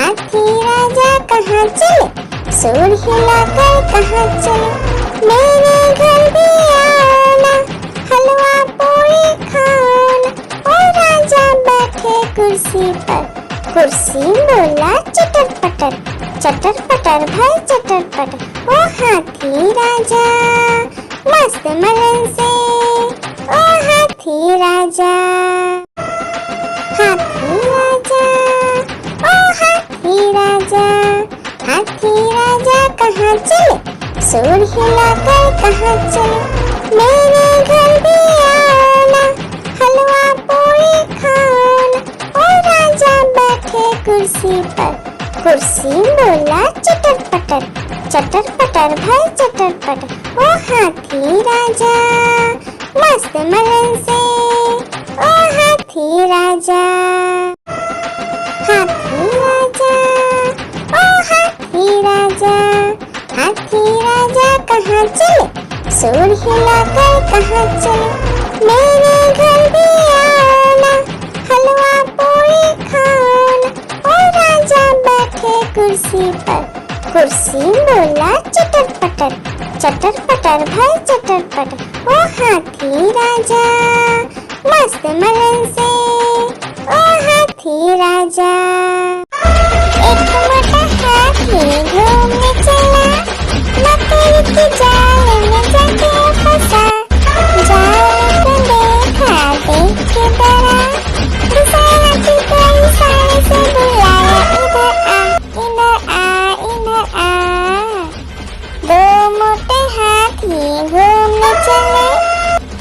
हाथी राजा कहाँ चले, सूंड हिलाकर कहाँ चले। मेरे घर भी आना, हलवा पूरी खाना। ओ राजा बैठे कुर्सी पर, कुर्सी बोला चटर पटर, चटर पटर भाई चटर पटर। ओ हाथी राजा मस्त मलन से, ओ हाथी राजा, हाथी राजा, ओ हाथी राजा। हाथी राजा कहाँ चले, सूंड हिलाकर कहाँ चले। मेरे घर भी आना, हलवा पूरी खाना। ओ राजा बैठे कुर्सी पर, कुर्सी बोला चटर पटर, चटर पटर भाई चटर पटर। ओ हाथी राजा मस्त मलन से, ओ हाथी राजा, हाथी राजा, ओ हाथी राजा। हाथी राजा कहाँ चले, सूंड हिलाकर कहाँ चले। मेरे घर भी आना, हलवा पूरी खाना। ओ राजा बैठे कुर्सी पर, कुर्सी बोला चटर पटर, चटर पटर भाई चटर पटर। ओ हाथी राजा मस्त मलन से, ओ हाथी राजा। एक मोटा हाथी घूमने चला, मकड़ी के जाल में जाके फंसा। जाल को देखा देख के डरा, दूसरा हाथी कई सारे से बुलाया, इधर आ, इधर आ, इधर आ। दो मोटे हाथी घूमने चले,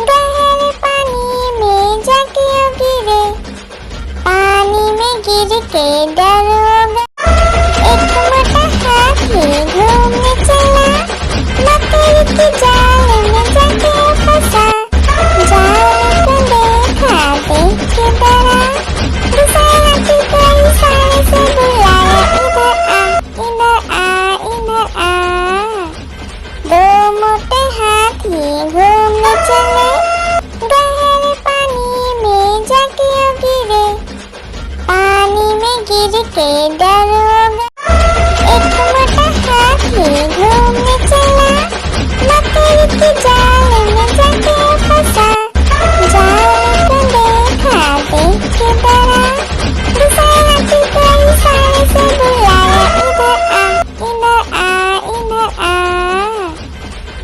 गहरे पानी में जाके गिरे। पानी में गिर के डर हो गया। एक मोटा हाथी घूमने चला, मकड़ी के जाल में जाके फंसा। जाल को देखा देख के डरा, दूसरा हाथी कई सारे से बुलाया, इधर आ, इधर आ, इधर आ। दो मोटे हाथी घूमने चले, गहरे पानी में जाके गिरे। पानी में गिर के डर हो गया। एक मोटा हाथी घूमने चला, मकड़ी के जाल में जाके फंसा। जाल को देखा देख के डरा, दूसरा हाथी कई सारे से बुलाया, इधर आ, इधर आ।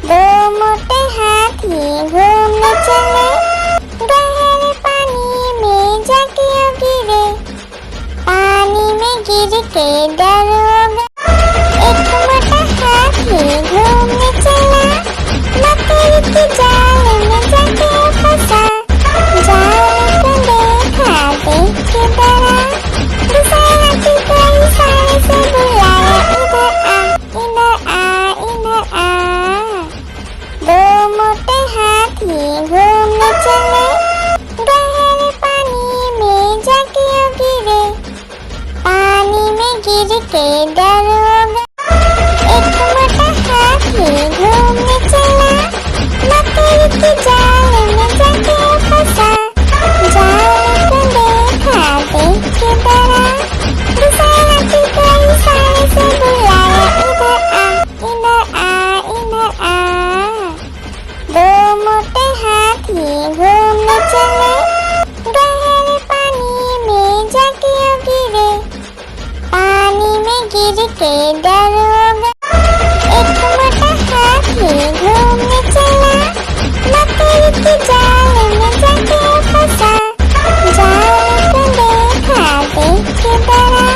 दो मोटे हाथी घूमने चले, गहरे पानी में जाके गिरे। पानी में गिर के डर हो गया। एक मोटा हाथी घूमने चला, मकड़ी के जाल में जाके फंसा। जाल को देखा देख के डरा, दूसरा हाथी कई सारे से बुलाया, इधर आ, इधर आ। दो मोटे हाथी घूमने चले, गहरे पानी में जाके गिरे। पानी में गिर के डर हो गया। एक मोटा हाथी घूमने चला, मकड़ी के जाल में जाके फंसा। जाल को देखा देख के डरा, दूसरा हाथी कई सारे से बुलाया, इधर आ, इधर आ। दो मोटे हाथी घूमने चले, गहरे पानी में जाके गिरे। पानी में गिर के डर हो गया। एक मोटा हाथी घूमने चला, मकड़ी के जाल में जाके फंसा। जाल को देखा देख के डरा,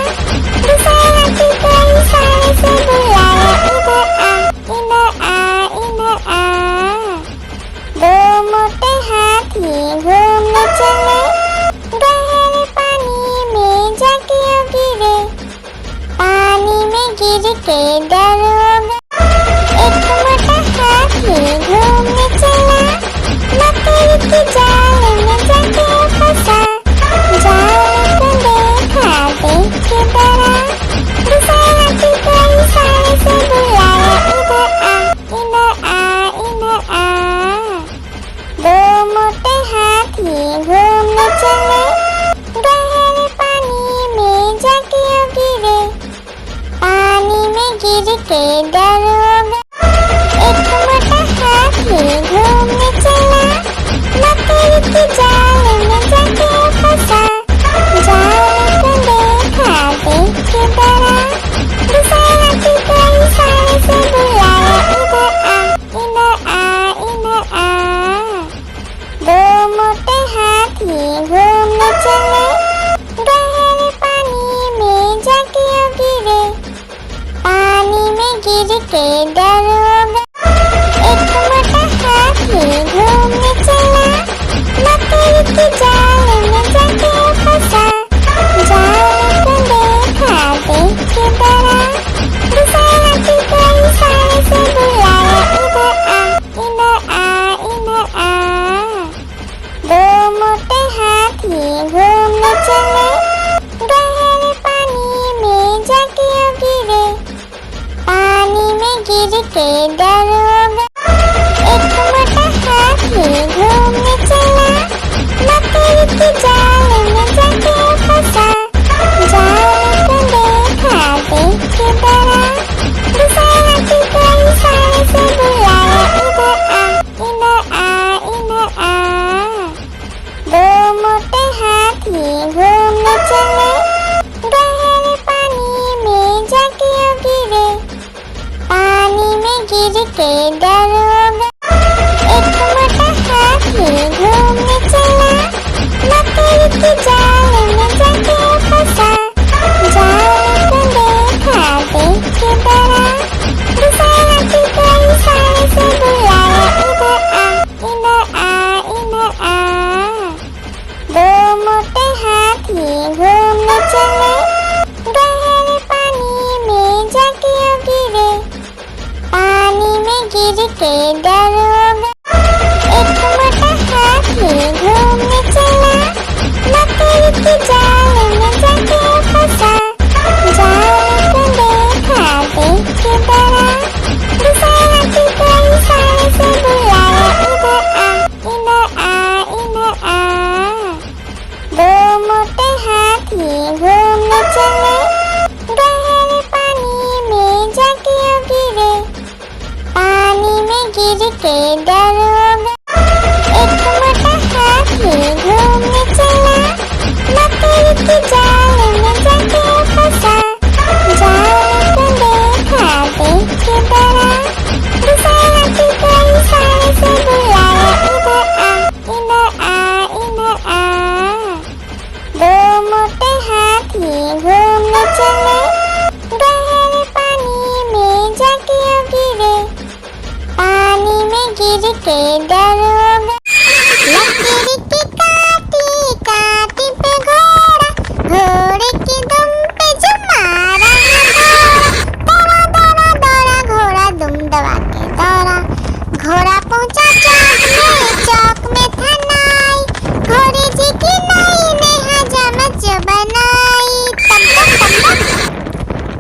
दूसरा हाथी कई सारे से बुलाया, इधर आ, इधर आ। दो मोटे हाथी घूमने चले, गहरे पानी में जाके गिरे। पानी में गिर के डर हो गया। एक मोटा हाथी घूमने चला, मकड़ी के जाल में जाके फंसा। जाल को देखा देख के डरा, दूसरा हाथी कई सारे से बुलाया, इधर आ, इधर आ। दो मोटे हाथी घूमने चले, गहरे पानी में जाके गिरे। मोटे हाथी घूमने चले, गहरे पानी में जाके गिरे, पानी में गिर के डर हो गया। एक मोटा हाथी घूमने चला, मकड़ी की जाल में जाके फंसा, जाल को देखा देख के डरा, दूसरे हाथी को इशारे से बुलाया, इधर आ इधर आ। दो मोटे हाथी घूमने चले, गहरे पानी में जाके गिरे, पानी में गिर के डर हो गया। एक मोटा हाथी घूमने चला, मकड़ी की जाल में जाके फंसा, जाल को देखा देख के डरा, दूसरे हाथी को इशारे से बुलाया, इधर आ इधर आ। दो मोटे हाथी घूमने चले, गहरे पानी में जाके गिरे, पानी में गिर के डर हो गया। एक मोटा हाथी घूमने चला, मकड़ी की जाल में जाके फंसा, जाल को देखा देख के डरा, दूसरे हाथी को इशारे से बुलाया, इधर आ इधर आ। दो मोटे हाथी घूमने चले, गहरे पानी में जाके गिरे, पानी में गिर के डर हो गया। एक मोटा हाथी घूमने चला, मकड़ी की जाल में जाके फंसा, जाल को देखा देख के डरा, दूसरे हाथी को इशारे से बुलाया, इधर आ इधर आ। दो मोटे हाथी घूमने चले, गहरे पानी में जाके गिरे, पानी में गिर के डर हो गया। एक मोटा हाथी घूमने चला, मकड़ी की जाल में जाके फंसा, जाल को देखा देख के डरा, दूसरे हाथी को इशारे से बुलाया, इधर आ इधर आ। दो मोटे हाथी घूमने चले, गहरे पानी में जाके गिरे, पानी में गिर के डर हो गया। लकड़ी की काटी काटी पे घोड़ा, घोड़े की दुम पे जो मारा दौड़ा दौड़ा दौड़ा घोड़ा दुम दबा के दौड़ा, घोड़ा पहुंचा चौक में था नाई, घोड़े जी की नाई ने हजामत जो बनाई,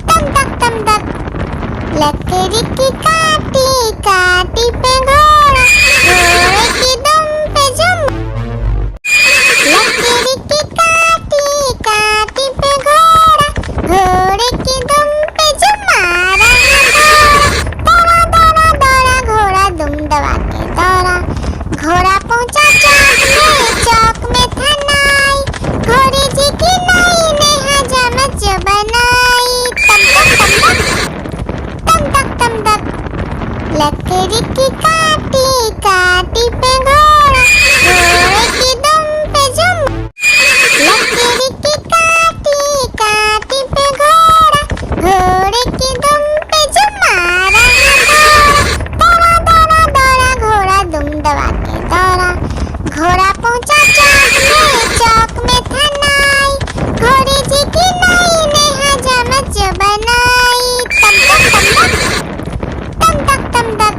तम तक तम तक। लकड़ी की काटी काटी पे घोड़ा, घोड़े की दुम पे जो, लकड़ी की काटी काटी पे घोड़ा, घोड़े की दुम पे जो मारा दौड़ा दौड़ा दौड़ा घोड़ा दुम दबा के दौड़ा, घोड़ा पहुंचा चौक में था नाई, घोड़े जी की नाई ने हजामत जो बनाई, तम तक। लकड़ी की काटी काटी पे घोड़ा, घोड़े की दुम पे जो, लकड़ी की काटी काटी पे घोड़ा, घोड़े की दुम पे जो मारा दौड़ा दौड़ा दौड़ा घोड़ा दुम दबा के दौड़ा, घोड़ा पहुंचा चौक में था नाई, घोड़े जी की नाई ने हजामत जो बनाई, तम तक।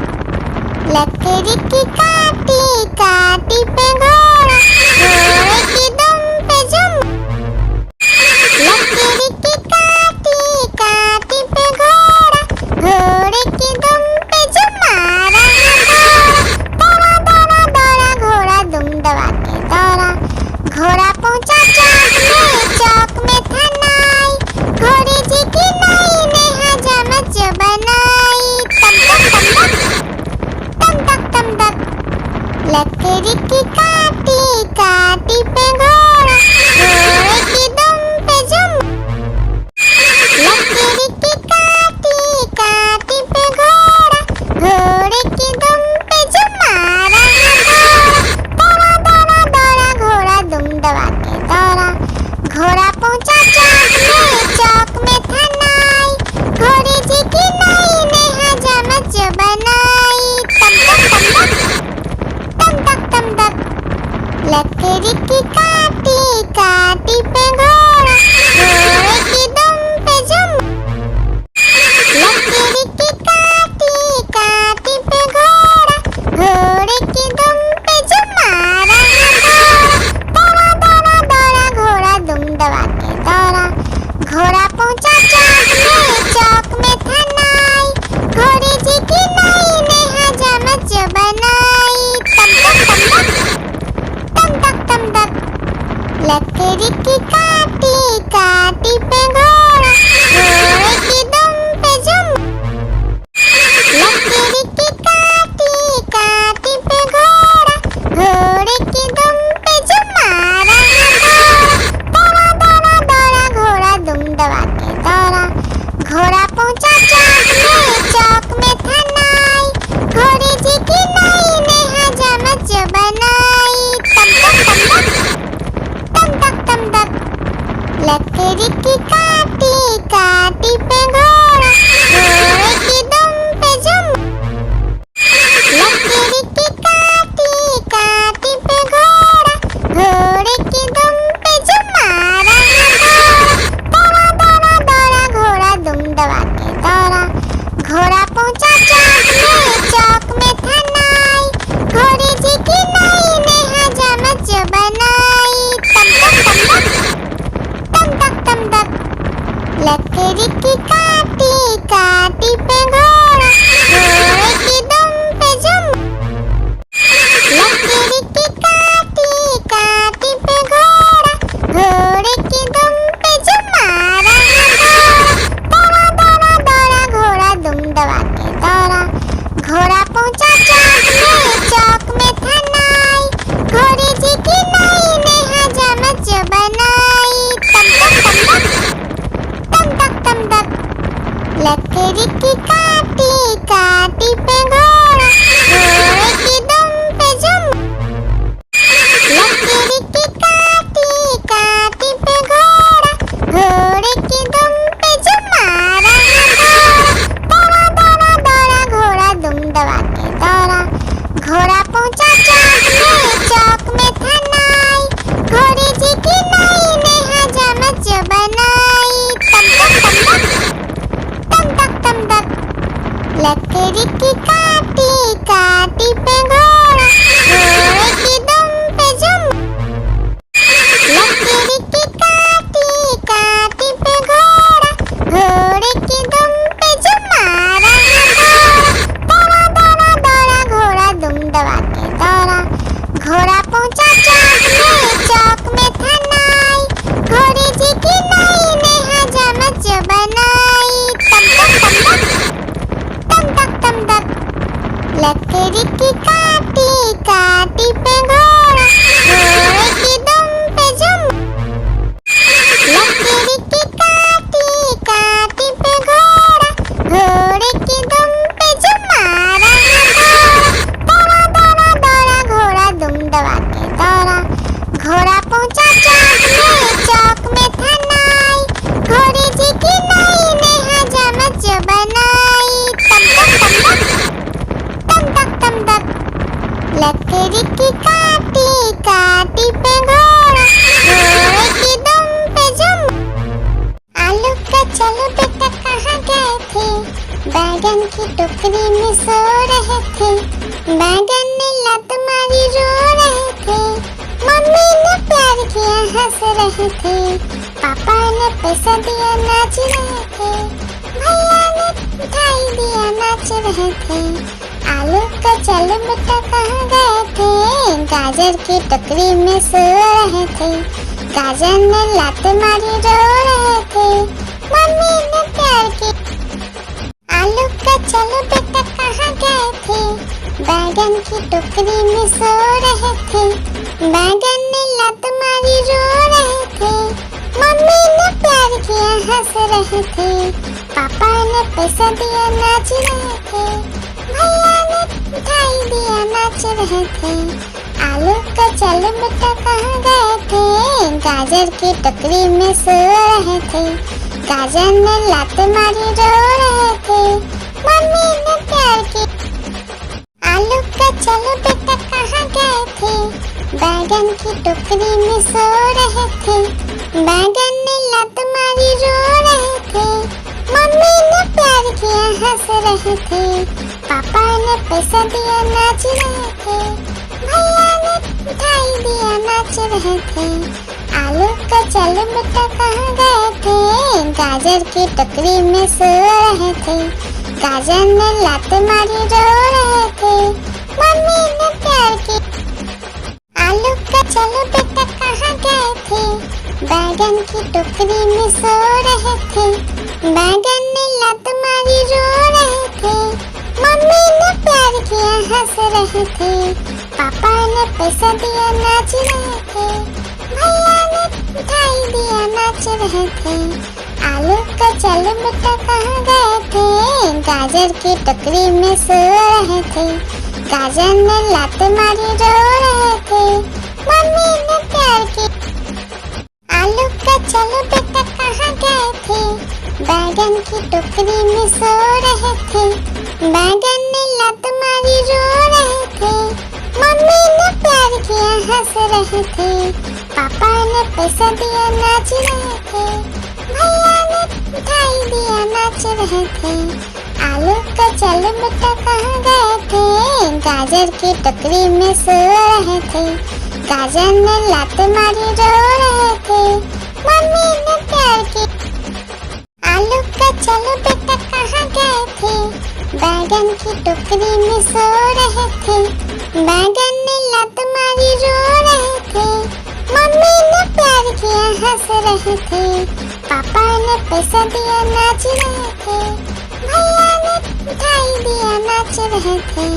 लकड़ी की काटी काटी पे घोड़ा, घोड़े की दुम पे जो, लकड़ी की काटी काटी पे घोड़ा, घोड़े की दुम पे जो मारा दौड़ा दौड़ा दौड़ा घोड़ा दुम दबा के दौड़ा, घोड़ा पहुंचा चौक में था नाई, घोड़े जी की नाई ने हजामत जो बनाई, तम तक। लकड़ी की काटी काटी पे घोड़ा, घोड़े की दुम पे जो, लकड़ी की काटी काटी पे घोड़ा, घोड़े की दुम पे जो मारा दौड़ा दौड़ा लकड़ी की काटी काटी पे घोड़ा, घोड़े की दुम पे जुम। लकड़ी की काटी काटी पे घोड़ा, घोड़े की दुम पे जुम मारा घोड़ा। दौड़ा दौड़ा दौड़ा घोड़ा दुम दबा के दौड़ा, घोड़ा पहुंचा चौक में था नाई, घोड़े जी की नाई ने हजामत जो बनाई। तम तक तम तक लकड़ी की काटी काटी पे घोड़ा, घोड़े की दुम पे जुम। लकड़ी की काटी काटी पे घोड़ा, घोड़े की दुम पे जुम मारा घोड़ा। दौड़ा दौड़ा दौड़ा घोड़ा दुम दबा के दौड़ा, घोड़ा पहुंचा चौक में था नाई, घोड़े जी की नाई ने हजामत जो बनाई। तम तक लकड़ी की काटी काटी पे घोड़ा, घोड़े की दुम पे जुम। लकड़ी की काटी काटी पे घोड़ा, घोड़े की दुम पे जुम मारा घोड़ा। दौड़ा दौड़ा दौड़ा घोड़ा दुम दबा के दौड़ा, घोड़ा पहुंचा चौक में था नाई, घोड़े जी की नाई ने हजामत जो बनाई। तम तक लकड़ी की काटी काटी पे घोड़ा, घोड़े की दुम पे जुम। लकड़ी की काटी काटी पे घोड़ा, घोड़े की दुम पे जुम मारा घोड़ा। दौड़ा दौड़ा दौड़ा घोड़ा दुम दबा के दौड़ा, घोड़ा पहुंचा चौक में था नाई, घोड़े जी की नाई ने हजामत जो बनाई। तम तक लकड़ी की काटी काटी पे घोड़ा, घोड़े की दुम पे जुम। लकड़ी की काटी काटी पे घोड़ा, घोड़े की दुम पे जुम मारा घोड़ा। दौड़ा दौड़ा दौड़ा घोड़ा दुम दबा के दौड़ा, घोड़ा पहुंचा चौक में था नाई, घोड़े जी की नाई ने हजामत जो बनाई। तम तक लकड़ी की काटी काटी पे घोड़ा, घोड़े की दुम पे जुम। लकड़ी की काटी काटी पे घोड़ा, घोड़े की दुम पे जुम मारा घोड़ा। दौड़ा दौड़ा दौड़ा घोड़ा दुम दबा के दौड़ा, घोड़ा पहुंचा चौक में था नाई, घोड़े जी की नाई ने हजामत जो बनाई। तम तक लकड़ी की काटी काटी पे घोड़ा, घोड़े की दुम पे जुम। लकड़ी की काटी काटी पे घोड़ा, घोड़े की दुम पे जुम मारा घोड़ा। दौड़ा दौड़ा दौड़ा घोड़ा दुम दबा के दौड़ा, घोड़ा पहुंचा चौक में था नाई, घोड़े जी की नाई ने हजामत जो बनाई। तम तक लकड़ी की काटी काटी पे घोड़ा, घोड़े की दुम पे जुम। आलू का चलो बेटा कहाँ गए थे, बैगन की टोकरी में सो रहे थे, बैगन ने लत मारी रो रहे थे, मम्मी ने प्यार किया हंस रहे थे, पापा ने पैसा दिया नाच रहे थे, भैया ने मिठाई दिया नाच रहे थे। आलू का चलो बेटा कहाँ गए थे, गाजर की टोकरी में सो रहे थे, गाजर ने लात मारी रो रहे थे, मम्मी ने प्यार की। आलू का चलो बेटा कहाँ गए थे, बैगन की टोकरी में सो रहे थे, बैगन ने लात मारी रो रहे थे, मम्मी ने प्यार किया हंस रहे थे, पापा ने पैसा दिया नाच रहे थे, भैया ने मिठाई दिया नाच रहे थे। आलू का चलो बेटा कहाँ गए थे, गाजर की टोकरी में सो रहे थे, गाजर ने लात मारी रो रहे थे, मम्मी ने प्यार की। आलू का चलो बेटा कहाँ गए थे, बैगन की टोकरी में सो रहे थे, बैगन ने लात मारी रो रहे थे, मम्मी ने प्यार किया हंस रहे थे, पापा ने पैसा दिया नाच रहे थे, भैया ने मिठाई दिया नाच रहे थे, आलू का चल बेटा कहाँ गए थे, गाजर की टोकरी में सो रहे थे, गाजर ने लात मारी रो रहे थे, मम्मी ने प्यार की। आलू का चलो बेटा कहाँ गए थे, बैगन की टोकरी में सो रहे थे, बैगन ने लात मारी रो रहे थे, मम्मी ने प्यार किया हंस रहे थे, पापा ने पैसा दिया नाच रहे थे, भैया ने मिठाई दिया नाच रहे थे, आलू का चलो बेटा कहाँ गए थे, गाजर की टोकरी में सो रहे थे, गाजर ने लात मारी रो रहे थे, मम्मी ने प्यार की। आलू का चलो बेटा कहाँ गए थे, बैगन की टोकरी में सो रहे थे, बैगन ने लात मारी रो रहे थे, मम्मी ने प्यार किया हंस रहे थे, पापा ने पैसा दिया नाच रहे थे, भैया ने मिठाई दिया नाच रहे थे, आलू का चलो बेटा कहाँ गए थे, गाजर की टोकरी में सो रहे थे, गाजर ने लात मारी रो रहे थे, मम्मी ने प्यार की। आलू का चलो बेटा कहाँ गए थे, बैगन की टोकरी में सो रहे थे, बैगन ने लात मारी रो रहे थे, मम्मी ने प्यार किया हंस रहे थे, पापा ने पैसा दिया नाच रहे थे, भैया ने मिठाई दिया नाच रहे थे,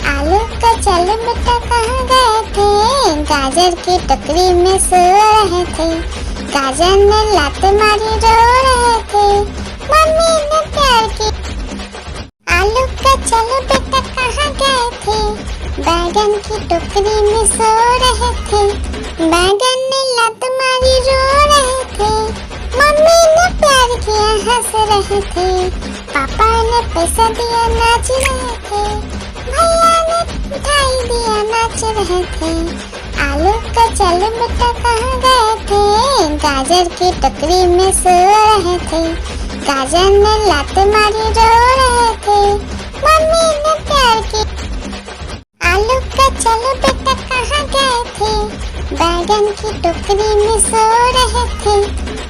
आलू का चलो बेटा कहाँ गए थे, गाजर की टोकरी में सो रहे थे, गाजर ने लात मारी रो रहे थे, मम्मी ने प्यार की। आलू का चलो बेटा कहाँ गए थे, बैगन की टोकरी में सो रहे थे, बैगन ने लात मारी रो रहे थे, मम्मी ने प्यार किया हंस रहे थे, पापा ने पैसा दिया नाच रहे थे, भैया ने मिठाई दिया नाच रहे थे, आलू का चलो बेटा कहाँ गए थे, गाजर की टोकरी में सो रहे थे, गाजर ने लात मारी रो रहे थे, मम्मी ने प्यार की। आलू का चलो बेटा कहाँ गए थे, बैगन की टोकरी में सो रहे थे,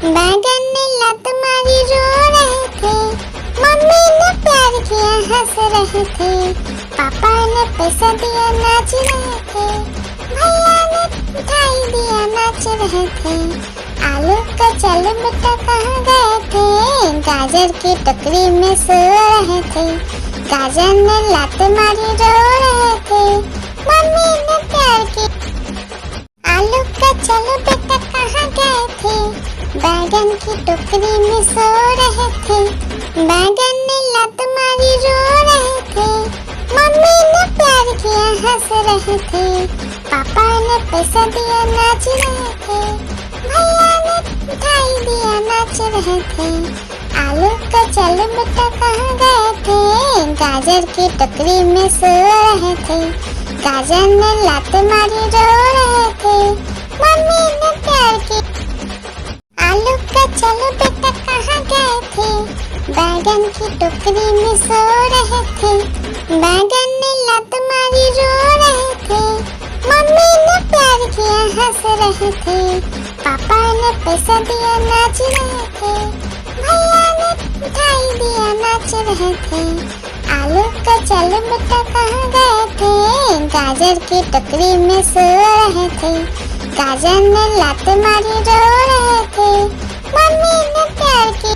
बैगन ने लात मारी रो रहे थे, मम्मी ने प्यार किया हंस रहे थे, पापा ने पैसा दिया नाच रहे थे, भैया ने मिठाई दिया नाच रहे थे, आलू का चलो बेटा कहाँ गए थे, गाजर की टोकरी में सो रहे थे, गाजर ने लात मारी रो रहे थे, मम्मी ने प्यार की। आलू का चलो बेटा कहाँ गए थे, बैगन की टोकरी में सो रहे थे, बैगन ने लात मारी रो रहे थे, मम्मी ने प्यार किया हंस रहे थे, पापा ने पैसा दिया नाच रहे थे, भैया ने मिठाई दिया नाच रहे थे, आलू का चलो बेटा कहाँ गए थे, गाजर की टोकरी में सो रहे थे, गाजर ने लात मारी रो रहे थे, मम्मी ने प्यार की। आलू का चलो बेटा कहाँ गए थे, बैगन की टोकरी में सो रहे थे, बैगन ने लात मारी रो रहे थे, मम्मी ने प्यार किया हंस रहे थे, पापा ने पैसा दिया नाच रहे थे, भैया ने मिठाई दिया नाच रहे थे, आलू का चलो बेटा कहाँ गए थे, गाजर की टोकरी में सो रहे थे, गाजर ने लात मारी रो रहे थे, मम्मी ने प्यार की।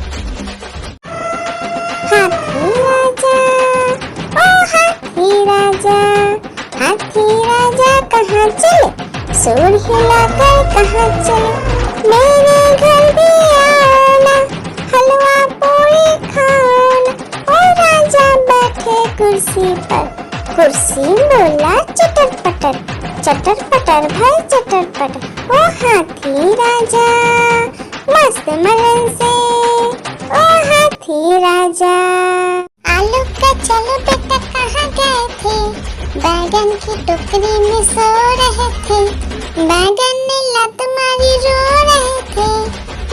हाथी राजा, ओ हाथी राजा, हाथी राजा कहाँ चले, सूंड हिलाकर कहाँ चले, मेरे घर भी आना, हलवा पूरी खाना, ओ राजा बैठे कुर्सी पर, कुर्सी बोला चटर पटर, चटर पटर भाई चटर पटर, ओ हाथी राजा मस्त मलन से, ओ हाथी राजा। आलू का चलो बेटा कहाँ गए थे, बैगन की टोकरी में सो रहे थे, बैगन ने लात मारी रो रहे थे,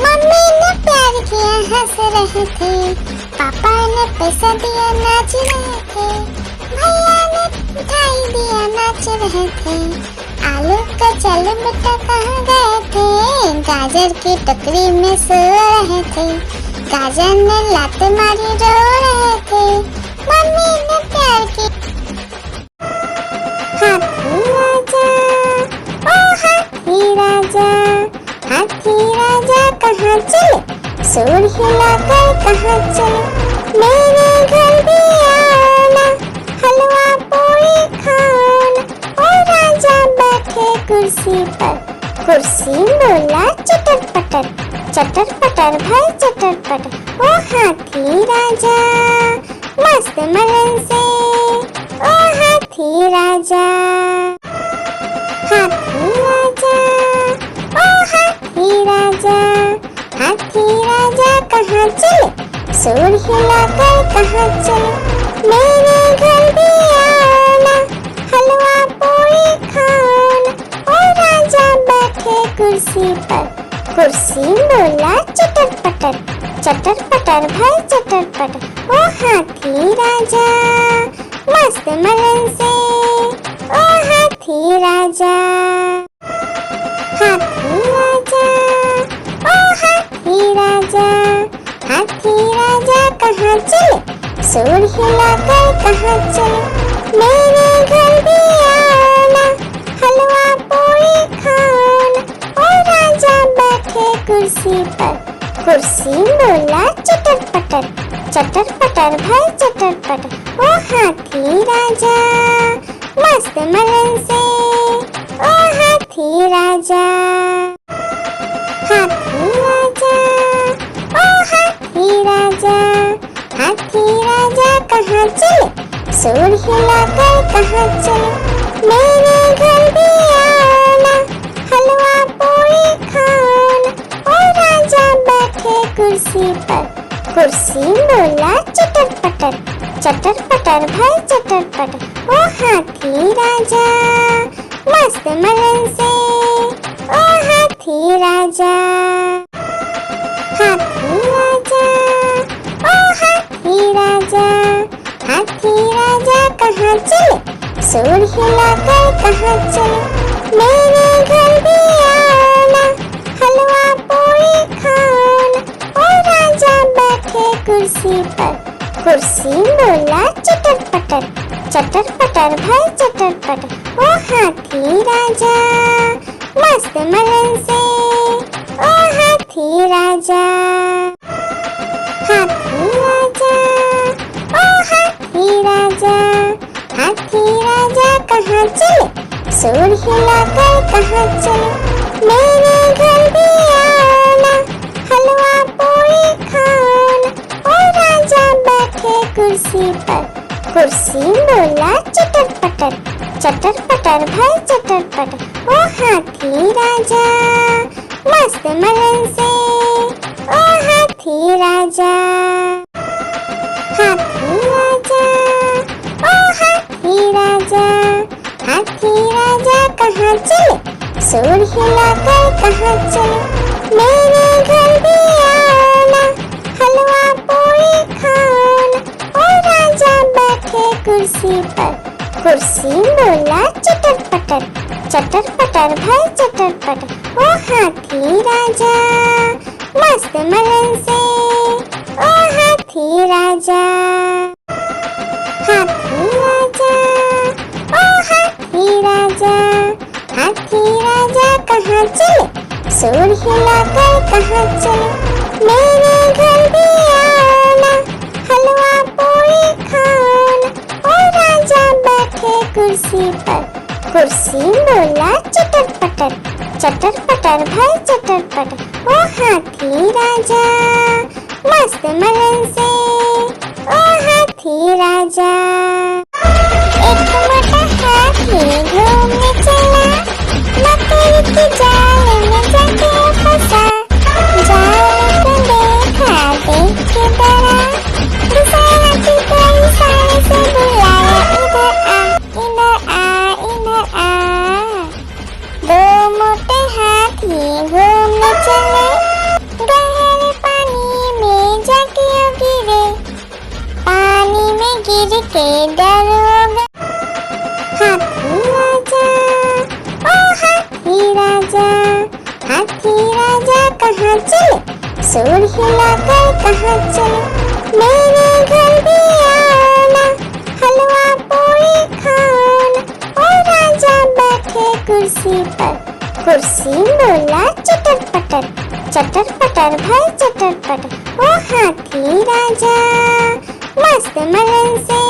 मम्मी ने प्यार किया हंस रहे थे, पापा ने पैसा दिया नाच रहे थे, भैया ने मिठाई दिया नाच रहे थे, आलू का चल बेटा कहाँ गए थे, गाजर की टोकरी में सो रहे थे, गाजर ने लात मारी रो रहे थे, मम्मी ने प्यार की। हाथी राजा, ओ हाथी राजा, हाथी राजा कहाँ चले, सूर हिलाकर कहाँ चले, मेरे घर भी आना, हलवा पूरी खाना, ओ राजा बैठे कुर्सी पर, कुर्सी बोला चटर पटर भाई चटर पटर, ओ हाथी राजा मस्त मलन से, ओ हाथी राजा, हाथी राजा, ओ हाथी राजा, हाथी राजा कहाँ चले, सूर हिलाकर कहाँ चले, मेरे घर भी आना, हलवा पूरी खाना, ओ राजा बैठे कुर्सी पर, कुर्सी बोला चटर पटर भाई चटर पटर, ओ हाथी राजा मस्त मलन से, ओ हाथी राजा, हाथी राजा, ओ हाथी राजा, हाथी राजा कहाँ चले, सूर हिलाकर कहाँ चले, मेरे घर भी आना, हलवा पूरी खाना, ओ राजा बैठे कुर्सी पर, कुर्सी बोला चटर पटर भाई चटर पटर, ओ हाथी राजा मस्त मलन से, ओ हाथी राजा, हाथी राजा, ओ हाथी राजा, हाथी राजा कहाँ चले, सूर हिलाकर कहाँ चले, मेरे घर भी आना, हलवा पूरी खाना, ओ राजा बैठे कुर्सी पर, कुर्सी बोला चटर पटर भाई चटर पटर, ओ हाथी राजा मस्त मलन से, ओ हाथी राजा, हाथी राजा, ओ हाथी राजा, हाथी राजा कहाँ चले, सूर हिलाकर कहाँ चले, मेरे घर भी आना, हलवा पूरी खाना, ओ राजा बैठे कुर्सी पर, कुर्सी बोला चटर पटर भाई चटर पटर, ओ हाथी राजा मस्त मलन से, ओ हाथी राजा, हाथी राजा, ओ हाथी राजा, हाथी राजा कहाँ चले, सूर हिलाकर कहाँ चले, मेरे घर भी आना, हलवा पूरी खाना, ओ राजा बैठे कुर्सी पर, कुर्सी बोला चटर पटर भाई चटर पटर, ओ हाथी राजा मस्त मलन से, ओ हाथी राजा, हाथी राजा, ओ हाथी राजा, हाथी राजा कहाँ चले, सूर हिलाकर कहाँ चले, मेरे घर भी आना, हलवा पूरी खाना, ओ राजा बैठे कुर्सी पर, कुर्सी बोला चटर पटर भाई चटर पटर, ओ हाथी राजा मस्त मलन से, ओ हाथी राजा, हाथी राजा, ओ हाथी राजा, हाथी राजा कहाँ चले, सूर हिलाकर कहाँ चले, मेरे घर भी आना, हलवा पूरी खाना, ओ राजा बैठे कुर्सी पर, कुर्सी बोला चटर पटर भाई चटर पटर, ओ हाथी राजा मस्त मलन से, ओ हाथी राजा, एक मोटा हाथी घूमने चला, मकड़ी के जाल में जाके फंसा, जाल को देखा देख के डरा, दूसरा हाथी को इशारे से बुलाया, इधर आ के डरोगा। हाथी राजा, ओ हाथी राजा, हाथी राजा कहाँ चले, सूंड हिलाकर कहाँ चले, मेरे घर भी आना, हलवा पूरी खाना। ओ राजा बैठे कुर्सी पर, कुर्सी बोला चटर पटर, चटर पटर भाई चटर पटर। ओ हाथी राजा मस्त मलन से,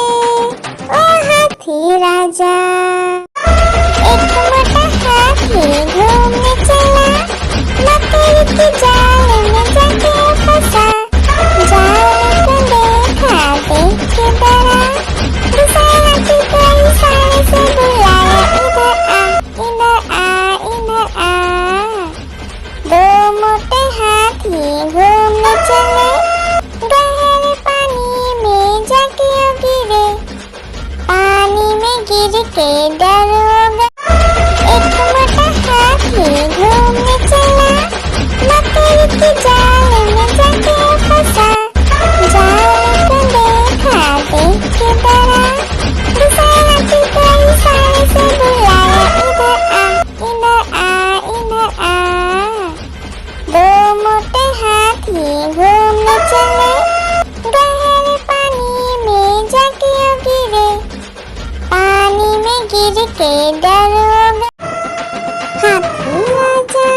ओ हाथी राजा। एक मोटा हाथी घूमने चला, मकड़ी के जाल में जाके फंसा, जाल को देखा देख के डरा, दूसरा हाथी को इशारे से बुलाया, इधर आ इधर आ इधर आ। दो मोटे हाथी घूमने चले, गहरे पानी में जाके गिरे, पानी में गिर के डरोगा। एक मोटा हाथी घूमने चला, मकड़ी के जाल में जाके फंसा, जाल को देखा देख के डरा, दूसरा हाथी को इशारे से बुलाया, इधर आ इधर आ। दो मोटे हाथी घूमने चले, गहरे पानी में जाके गिरे, पानी में गिर के डरोगा। हाथी राजा,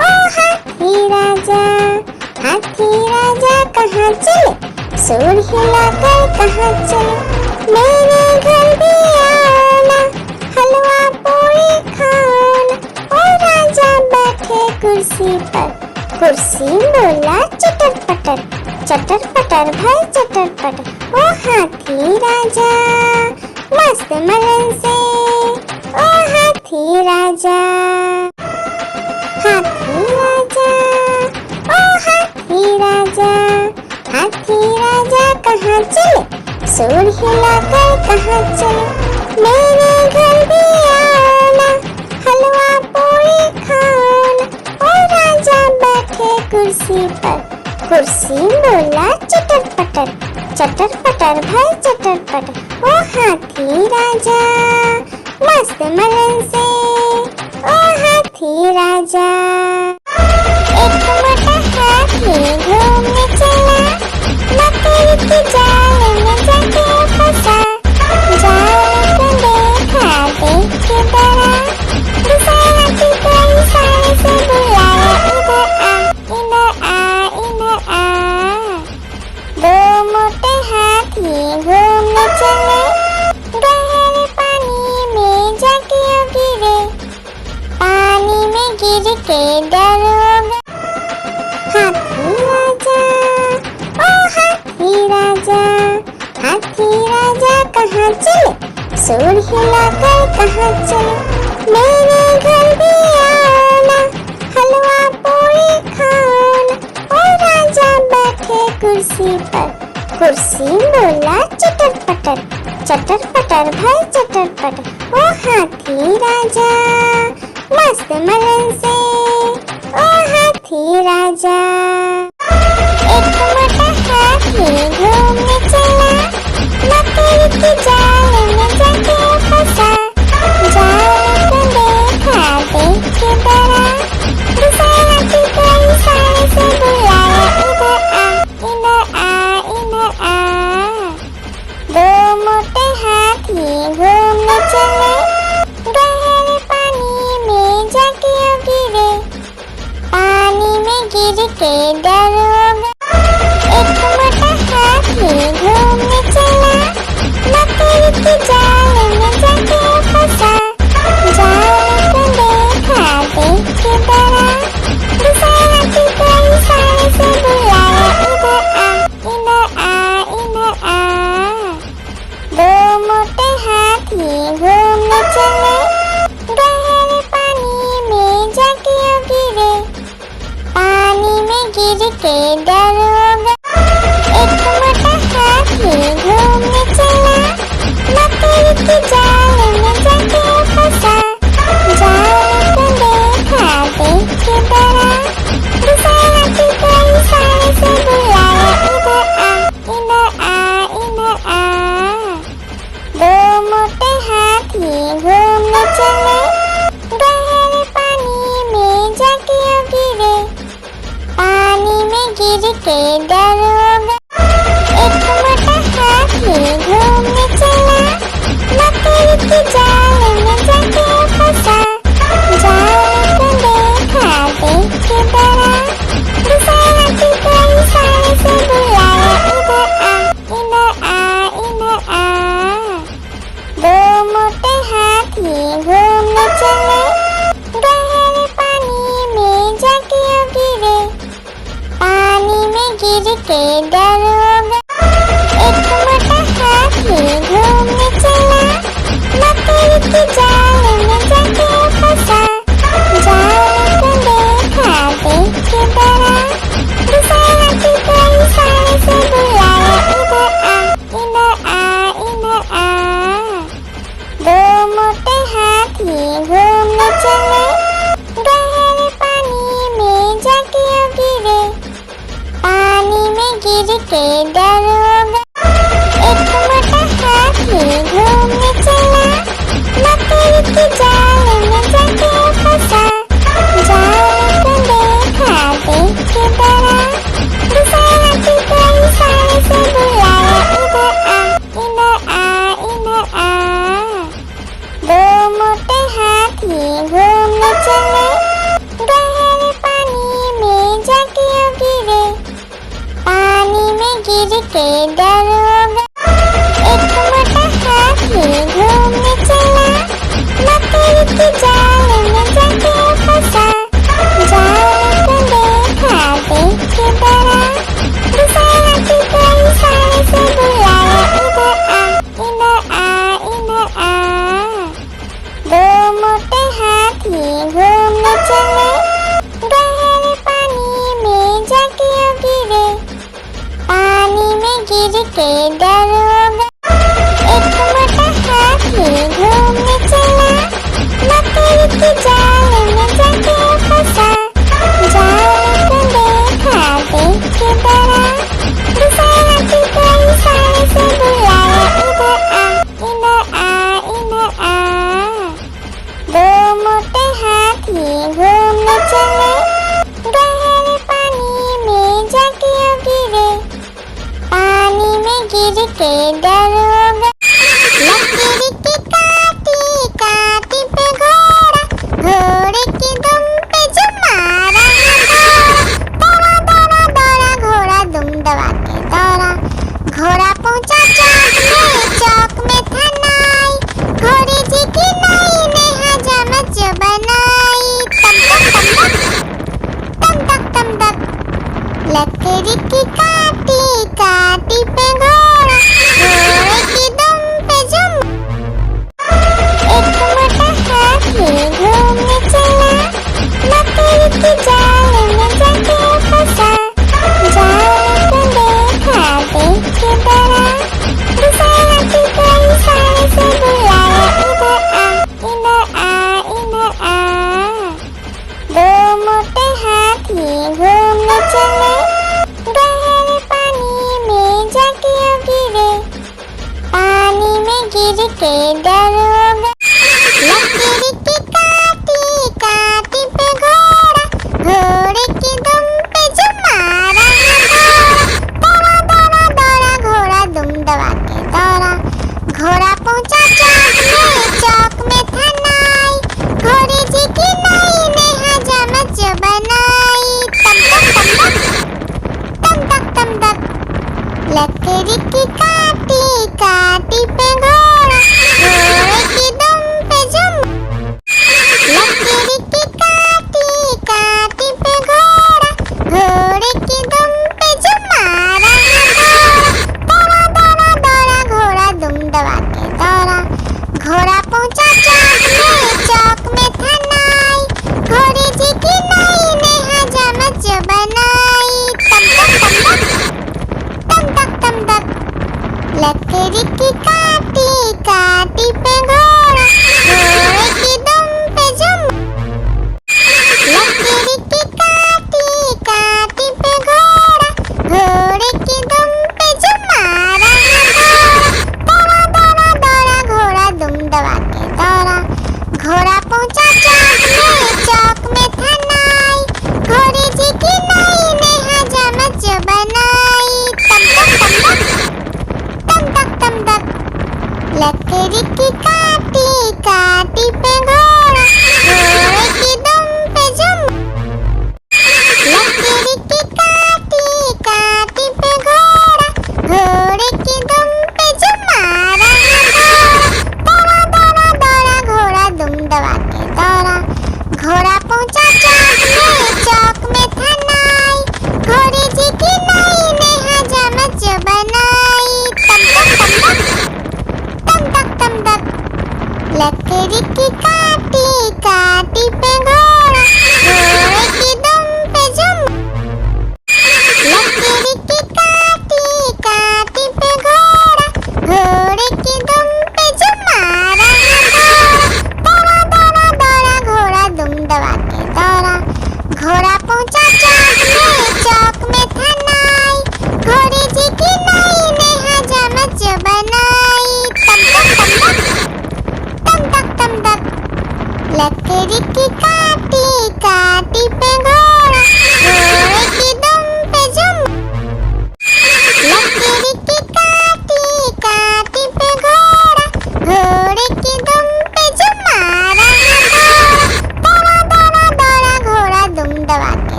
ओ हाथी राजा, हाथी राजा कहाँ चले, सूंड हिलाकर कहाँ चले, मेरे घर भी आना, हलवा पूरी खाना। ओ राजा बैठे कुर्सी पर, कुर्सी बोला चटर पटर, चटर पटर भाई चटर पटर। ओ हाथी राजा मस्त मलन से, ओ हाथी राजा। हाथी राजा, ओ हाथी राजा, हाथी राजा कहाँ चले, सूंड हिलाकर कहाँ चले, मेरे घर भी आना, हलवा पूरी खाना। ओ राजा बैठे कुर्सी पर, कुर्सी बोला चटर पटर, चटर पटर भाई चटर पटर। ओ हाथी राजा मस्त मलन से, ओ हाथी राजा। एक मोटा हाथी घूमने चला, मकड़ी के जाल में जाके फंसा, जाल को देखा देख के डरा, दूसरा हाथी को इशारे से बुलाया, इधर आ इधर आ। दो मोटे हाथी घूमने चले, गहरे पानी में जाके गिरे, पानी में गिर के डरोगा। हाथी राजा, ओ हाथी राजा, हाथी राजा कहाँ चले, सूंड हिलाकर कहाँ चले, मेरे घर भी आना, हलवा पूरी खाना। ओ राजा बैठे कुर्सी पर, कुर्सी बोला चटर पटर, चटर पटर भाई चटर पटर। ओ हाथी राजा मस्त मलन से, ओ हाथी राजा। एक मोटा हाथी घूमने चला, मकड़ी के जाल में जाके फंसा, जाल को देखा देख के डरा, दूसरा हाथी को इशारे से बुलाया, इधर आ इधर आ। दो मोटे हाथी घूमने चले, गहरे पानी में जाके गिरे, पानी में गिर के डरोगा। एक मोटा हाथी घूमने चला, मकड़ी के जाल में जाके फंसा, जाल को देखा देख के डरा, दूसरा हाथी को इशारे से बुलाया, इधर आ इधर आ। दो मोटे हाथी घूमने चले, गहरे पानी में जाके गिरे, पानी में गिर के डरोगा। एक मोटा हाथी घूमने चला, मकड़ी के जाल में जाके फंसा, जाल को देखा देख के डरा, दूसरा हाथी को इशारे से बुलाया, इधर आ इधर आ इधर आ। के दरोगा। एक मोटा हाथी घूमने चला, मकड़ी की जाल में जाके फंसा। जाल को देखा देख के डरा, दूसरा हाथी को इशारे से बुलाया, इधर आ, इधर आ, इधर आ। दो मोटे हाथी घूमने चले, गहरे पानी में जाके गिरे। पानी में गिर के डरोगा। एक मोटा हाथी घूमने चला, मकड़ी की जाल में जाके फंसा। जाल को देखा देख के डरा, दूसरा हाथी को इशारे से बुलाया, इधर आ, इधर आ, इधर आ। दो मोटे हाथी घूमने चले, गहरे पानी में जाके गिरे। पानी में गिर के डरोगा। एक मोटा हाथी घूमने चला, मकड़ी की जाल में जाके फंसा। जाल को देखा देख के डरा, दूसरा हाथी को इशारे से बुलाया, इधर आ, इधर आ, इधर आ। दो मोटे हाथी घूमने चले, गहरे पानी में जाके गिरे। पानी में गिर के डरोगा। एक मोटा हाथी घूमने चला, मकड़ी की जाल में जाके फंसा। जाल को देखा देख के डरा, दूसरा हाथी को इशारे से बुलाया, इधर आ, इधर आ। दो मोटे हाथी घूमने चले, गहरे पानी में जाके गिरे। पानी में गिर के डरोगा। एक मोटा हाथी घूमने चला, मकड़ी की जाल में जाके फंसा। जाल को देखा देख के डरा, दूसरा हाथी को इशारे से बुलाया, इधर आ, इधर आ। दो मोटे हाथी घूमने चले, गहरे पानी में जाके गिरे। पानी में गिर के डरोगा। लकड़ी की काटी काटी पे घोड़ा, घोड़े की दुम पे जो मारा है दौड़ा, दौड़ा दौड़ा घोड़ा दुम दबा के दौड़ा। घोड़ा पहुंचा चौक में था नाई, घोड़े जी की नाई ने हजामत जो बनाई। तम तक तम तक, लकड़ी की काटी काटी पे घोड़ा, घोड़े की दुम पे जो। एक मोटा हाथी घूमने चला, मकड़ी की जाल में जाके फंसा। जाल को देखा देख के डरा, दूसरा हाथी को इशारे से बुलाया, इधर आ, इधर आ। दो मोटे हाथी घूमने चले, गहरे पानी में जाके गिरे। पानी में गिर के डरोगा। लकड़ी की काटी काटी पे घोड़ा, घोड़े की दुम पे जो मारा है दौड़ा, दौड़ा दौड़ा घोड़ा दुम दबा के दौड़ा। घोड़ा पहुंचा चौक में था नाई, घोड़े जी की नाई ने हजामत जो बनाई। तम तक तम तक, लकड़ी की काटी काटी पे घोड़ा,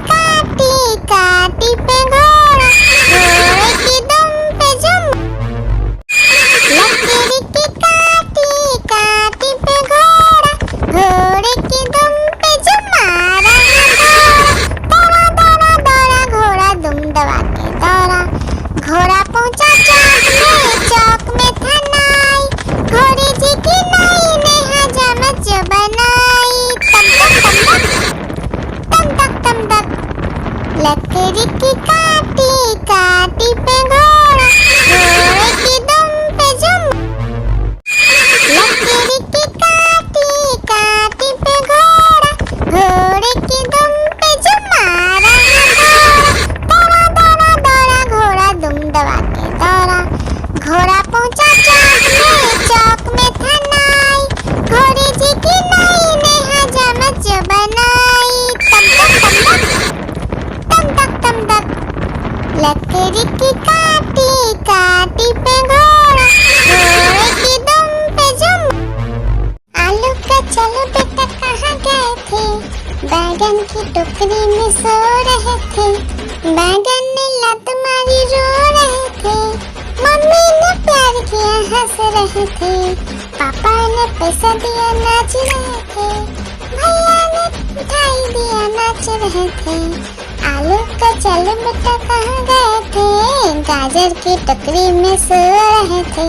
काटी काटी पे घोड़ा, घोड़े की दुम पे जुम। लकीर की काटी काटी पे घोड़ा, घोड़े की दुम पे जुम मारा घोड़ा। दौड़ा दौड़ा दौड़ा घोड़ा दुम दबा के दौड़ा, घोड़ा पहुंचा चौक में था नाई, घोड़ी जी की नई ने हजामत जो बनाई। तम तक तम तक लकड़ी की काटी काटी पे घोड़ा, घोड़े की दुम पे जुम। लकड़ी की काटी काटी पे घोड़ा, घोड़े की दुम पे जुम मारा घोड़ा। दौड़ा दौड़ा दौड़ा घोड़ा दुम दबा के दौड़ा, घोड़ा पहुंचा चौक में था नाई, घोड़ी जी की नई ने हजामत जो बनाई। तम तक लकड़ी की काटी काटी पे घोड़ा, घोड़े की दुम पे जुम। आलू का चलो बेटा कहाँ गए थे, बैगन की टोकरी में सो रहे थे, बैगन ने लत मारी रो रहे थे, मम्मी ने प्यार किया हंस रहे थे, पापा ने पैसा दिया नाच रहे थे, भैया ने मिठाई दिया नाच रहे थे। आलू का चलो बेटा कहाँ गए थे, गाजर की टोकरी में सो रहे थे,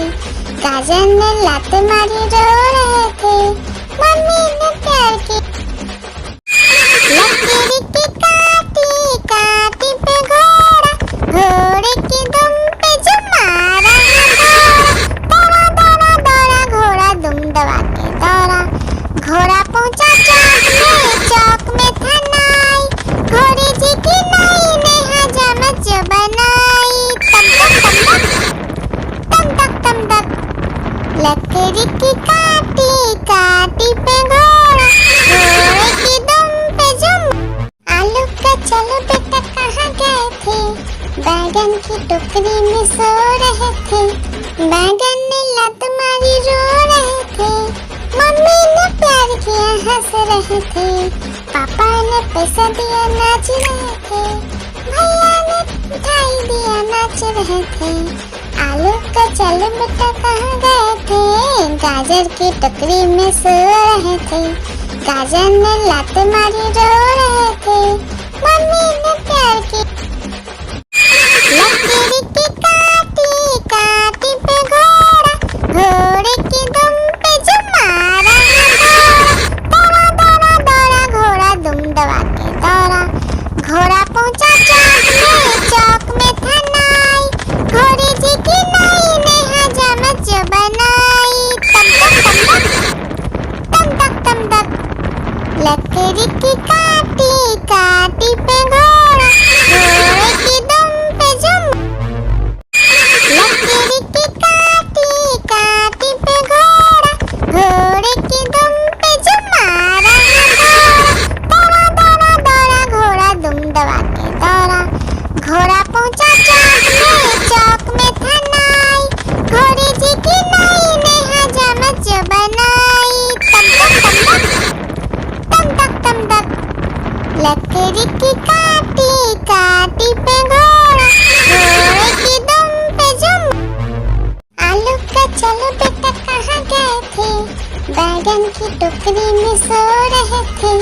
गाजर ने लात मारी रो रहे थे, मम्मी ने प्यार की। लकीर की काटी काटी पे घोड़ा, घोड़े की दुम पे जुम मारा घोड़ा। दौड़ा दौड़ा दौड़ा घोड़ा दुम दबा के दौड़ा, घोड़ा पहुंचा चौक में था नाई, घोड़ी जी की नई ने हजामत जो बनाई। तम तक लकड़ी की काटी काटी पे घोड़ा, घोड़े की दुम पे जुम। आलू का चलो बेटा कहाँ गए थे, बैगन की टोकरी में सो रहे थे, बैगन ने लत मारी रो रहे थे, मम्मी ने प्यार किया हंस रहे थे, पापा ने पैसा दिया नाच रहे थे, भैया ने मिठाई दिया नाच रहे थे। आलू का चलो बेटा कहाँ गए थे, गाजर की टोकरी में सो रहे थे, गाजर ने लात मारी रो रहे थे, मम्मी ने प्यार की। लकीर की काटी काटी पे घोड़ा, घोड़े की दुम पे जुम मारा घोड़ा। दौड़ा दौड़ा दौड़ा घोड़ा दुम दबा के दौड़ा, घोड़ा पहुंचा चौक में था नाई, घोड़ी जी की नई ने हजामत जो बनाई। तम तक लकड़ी की काटी काटी पे घोड़ा, घोड़े की दुम पे जुम। लकड़ी की काटी काटी पे घोड़ा, घोड़े की दुम पे जुम मारा घोड़ा। दौड़ा दौड़ा दौड़ा घोड़ा दुम दबा के दौड़ा, घोड़ा पहुंचा चौक में था नाई, घोड़ी जी की नई ने हजामत जो बनाई। तम तक लकड़ी की काटी काटी पे घोड़ा, घोड़े की दुम पे जुम। आलू का चलो बेटा कहाँ गए थे, बैगन की टोकरी में सो रहे थे,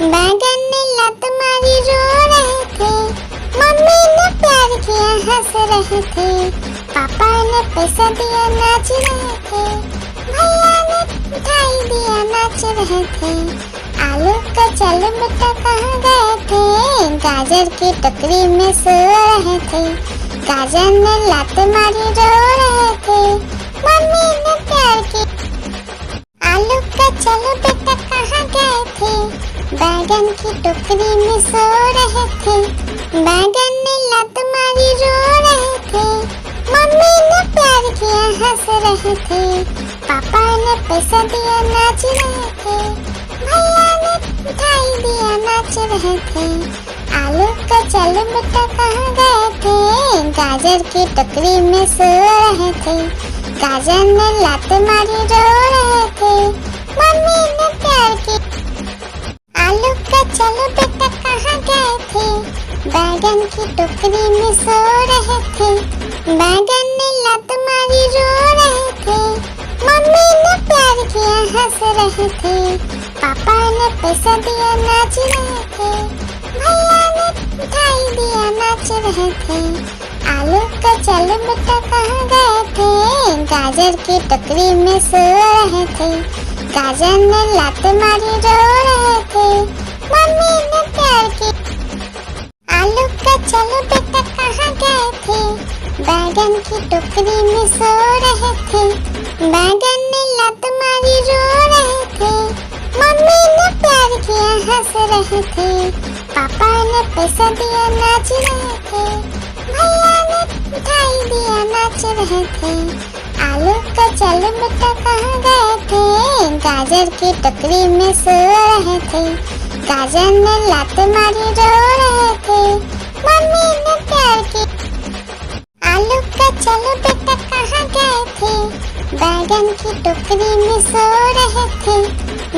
बैगन ने लत मारी रो रहे थे, मम्मी ने प्यार किया हंस रहे थे, पापा ने पैसा दिया नाच रहे थे, भैया ने मिठाई दिया नाच रहे थे। आलू का चलो बेटा कहाँ गए थे, गाजर की टोकरी में सो रहे थे, गाजर ने लात मारी रो रहे थे, मम्मी ने प्यार की। आलू का चलो बेटा कहाँ गए थे, बैगन की टोकरी में सो रहे थे, बैगन ने लत मारी रो रहे थे, मम्मी ने प्यार किया हंस रहे थे, पापा ने पैसा दिया नाच रहे थे, भैया ने मिठाई दिया नाच रहे थे। आलू का चलो बेटा कहाँ गए थे, गाजर की टोकरी में सो रहे थे, गाजर ने लात मारी रो रहे थे, मम्मी ने प्यार की। आलू का चलो बेटा कहाँ गए थे, बैगन की टोकरी में सो रहे थे। बैगन ने लात मारी रो रहे थे। मम्मी ने प्यार किया हंस रहे थे। पापा ने पैसा दिया नाच रहे थे। भैया ने मिठाई दिया नाच रहे थे। आलू का चल बेटा कहाँ गए थे, गाजर की टोकरी में सो रहे थे। गाजर ने लात मारी रो रहे थे। मम्मी ने प्यार की। आलू का चलो बेटा कहाँ गए थे, बैगन की टोकरी में सो रहे थे। बैगन ने लात मारी रो रहे थे। मम्मी ने प्यार किया हंस रहे थे। पापा ने पैसा दिया नाच रहे थे। भैया ने मिठाई दिया नाच रहे थे। आलू का चलो बेटा कहाँ गए थे, गाजर की टोकरी में सो रहे थे। गाजर ने लात मारी रो रहे थे। मम्मी ने प्यार की। आलू का चलो बेटा कहाँ गए थे, बैगन की टोकरी में सो रहे थे।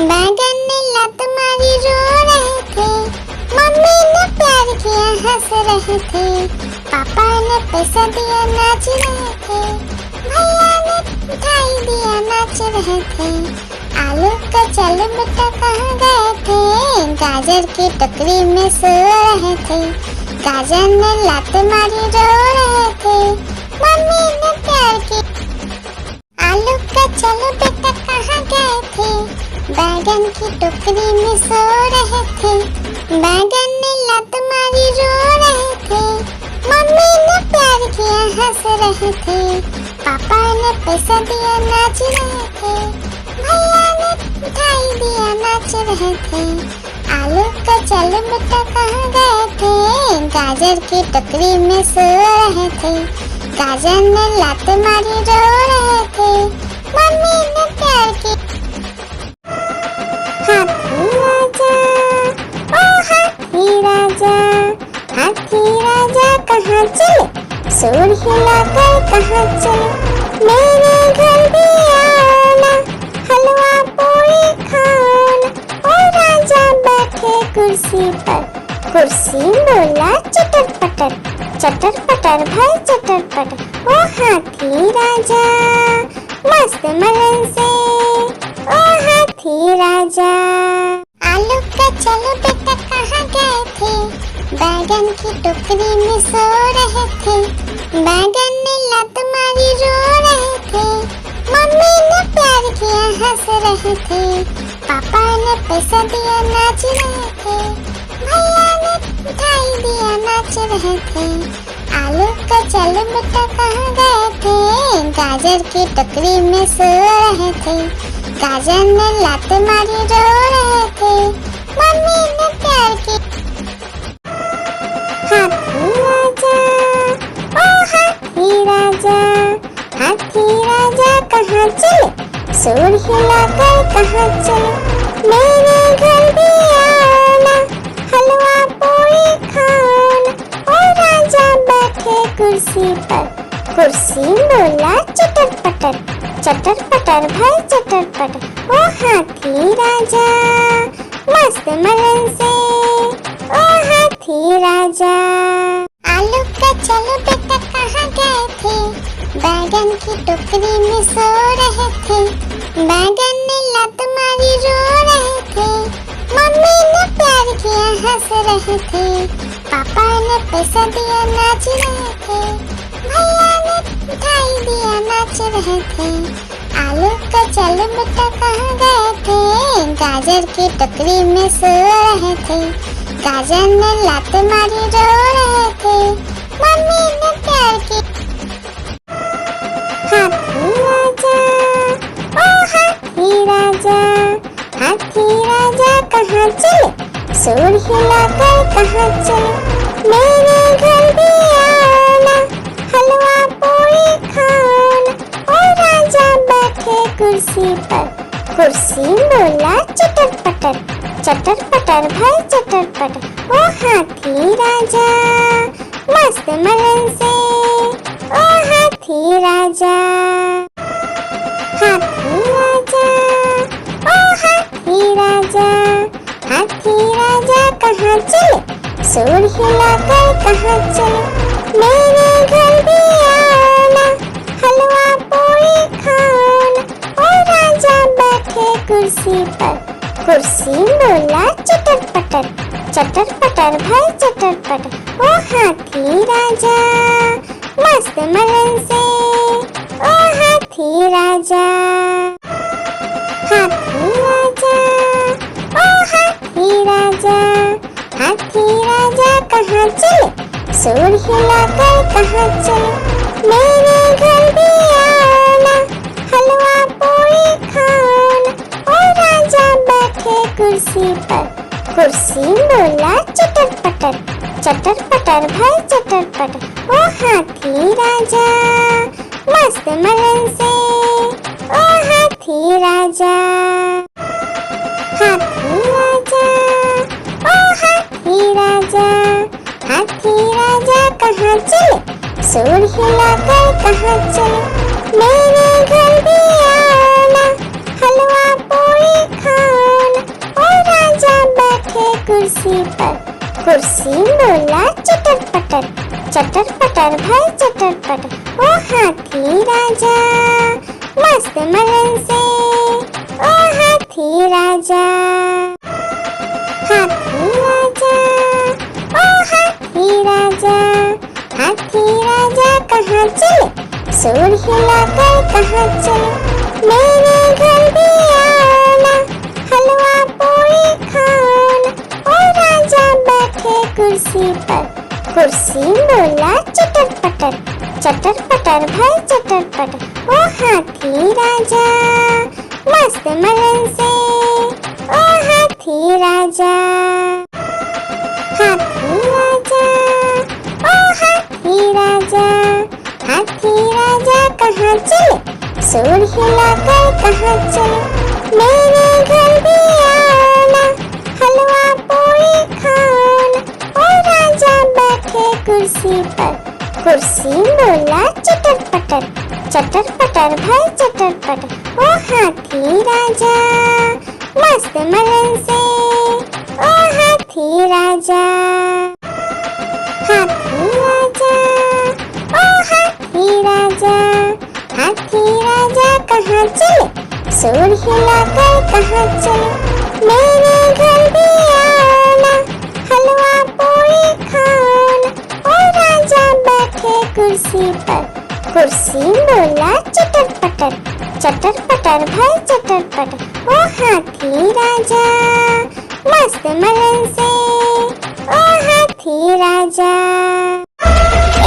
बैगन ने लात मारी रो रहे थे। मम्मी ने प्यार किया हंस रहे थे। पापा ने पैसा दिया नाच रहे थे। भैया ने मिठाई दिया नाच रहे थे। आलू का चलो बेटा कहाँ गए थे, गाजर की टोकरी में सो रहे थे। गाजर ने लात मारी रो रहे थे। मम्मी ने प्यार की। आलू का चलो बेटा कहाँ गए थे, बैगन की टोकरी में सो रहे थे। बैगन ने लात मारी रो रहे थे। मम्मी ने प्यार किया हंस रहे थे। पापा ने पैसा दिया नाच रहे थे। भैया ने मिठाई दिया नाच रहे थे। आलू का चलो बेटा कहाँ गए थे, गाजर की टोकरी में सो रहे थे। गाजर ने लात मारी रो रहे थे। मम्मी ने प्यार की। हाथी राजा, ओ हाथी राजा, हाथी राजा कहाँ चले, सूर हिलाकर कहाँ चले। मेरे घर भी आना, हलवा पूरी खाना। ओ राजा बैठे कुर्सी पर, कुर्सी बोला चटर पटर, चटर पटर भाई चटर पटर। ओ हाथी राजा मस्त मलन से, ओ हाथी राजा। आलू का चलो बेटा कहाँ गए थे, बैगन की टोकरी में सो रहे थे। बैगन ने लात मारी रो रहे थे। मम्मी ने प्यार किया हंस रहे थे। पापा ने पैसा दिया नाच रहे थे। भैया ने मिठाई दिया नाच रहे थे। आलू का चलो बेटा कहाँ गए थे, गाजर की टोकरी में सो रहे थे। गाजर ने लात मारी रो रहे थे। मम्मी ने प्यार की। हाथी राजा, ओ हाथी राजा, हाथी राजा कहाँ चले, सूर हिलाकर कहाँ चले। मेरे घर भी आना, हलवा पूरी खाना। ओ राजा बैठे कुर्सी पर, कुर्सी बोला चटर पटर, चटर पटर भाई चटर पटर। ओ हाथी राजा मस्त मलन से, ओ हाथी राजा। आलू का चलो बेटा कहाँ गए थे, बैगन की टोकरी में सो रहे थे। बैगन ने लात मारी रो रहे थे। मम्मी ने प्यार किया हंस रहे थे। पापा ने पैसा दिया नाच रहे थे। भैया ने मिठाई दिया नाच रहे थे। आलू का चलो बेटा कहाँ गए थे, गाजर की टोकरी में सो रहे थे। गाजर ने लात मारी रो रहे थे। मम्मी ने प्यार की। हाथी राजा, ओ हाथी राजा, हाथी राजा कहाँ चले, सूर हिलाकर कहाँ चले। मेरे घर भी आना, हलवा पूरी खाना। ओ राजा बैठे कुर्सी पर, कुर्सी बोला चटर पटर, चटर पटर भाई चटर पटर। ओ हाथी राजा मस्त मलन से, ओ हाथी राजा। हाथी राजा, ओ हाथी राजा, हाथी राजा कहाँ चले, हिलाकर कहाँ चले, मेरे घर भी आना, हलवा पूरी खाना। ओ राजा बैठे कुर्सी पर, कुर्सी बोला चटर पटर, चटर पटर भाई चटर पटर। ओ हाथी राजा मस्त मलन से, ओ हाथी राजा, हाथी राजा, ओ हाथी राजा, हाथी राजा कहाँ चले, सूर हिलाकर कहाँ चले, मेरे घर भी आना, हलवा पूरी खाना। ओ राजा बैठे कुर्सी पर, कुर्सी बोला चटर पटर, चटर पटर भाई चटर पटर। ओ हाथी राजा मस्त मलन से, ओ हाथी राजा, हाथी राजा, ओ हाथी राजा, हाथी राजा कहाँ चले, सूर हिलाकर कहाँ चले, मेरे घर भी आना, हलवा पूरी खाना। ओ राजा बैठे कुर्सी पर, कुर्सी बोला चटर पटर, चटर पटर भाई चटर पटर। ओ हाथी राजा मस्त मलन से, ओ हाथी राजा, हाथी राजा, ओ हाथी राजा, हाथी राजा कहाँ चले, सूर हिलाकर कहाँ चले, मेरे घर भी आना, हलवा पूरी खाना। ओ राजा बैठे कुर्सी पर, कुर्सी बोला चटर पटर, चटर पटर भाई चटर पटर। ओ हाथी राजा मस्त मलन से, ओ हाथी राजा, हाथी राजा, ओ हाथी राजा, हाथी राजा कहाँ चले, सूर हिलाकर कहाँ चले, मेरे घर भी आना, हलवा पूरी खाना। ओ राजा बैठे कुर्सी पर, कुर्सी बोला चटर पटर, चटर पटर भाई चटर पटर। ओ हाथी राजा मस्त मलन से, ओ हाथी राजा, हाथी राजा, ओ हाथी राजा, हाथी राजा कहाँ चले, सूर हिलाकर कहाँ चले, मेरे घर भी आना, हलवा पूरी खाना। ओ राजा बैठे कुर्सी पर, कुर्सी बोला चटर पटर, चटर पटर भाई चटर पटर। ओ हाथी राजा मस्त मलन से, ओ हाथी राजा।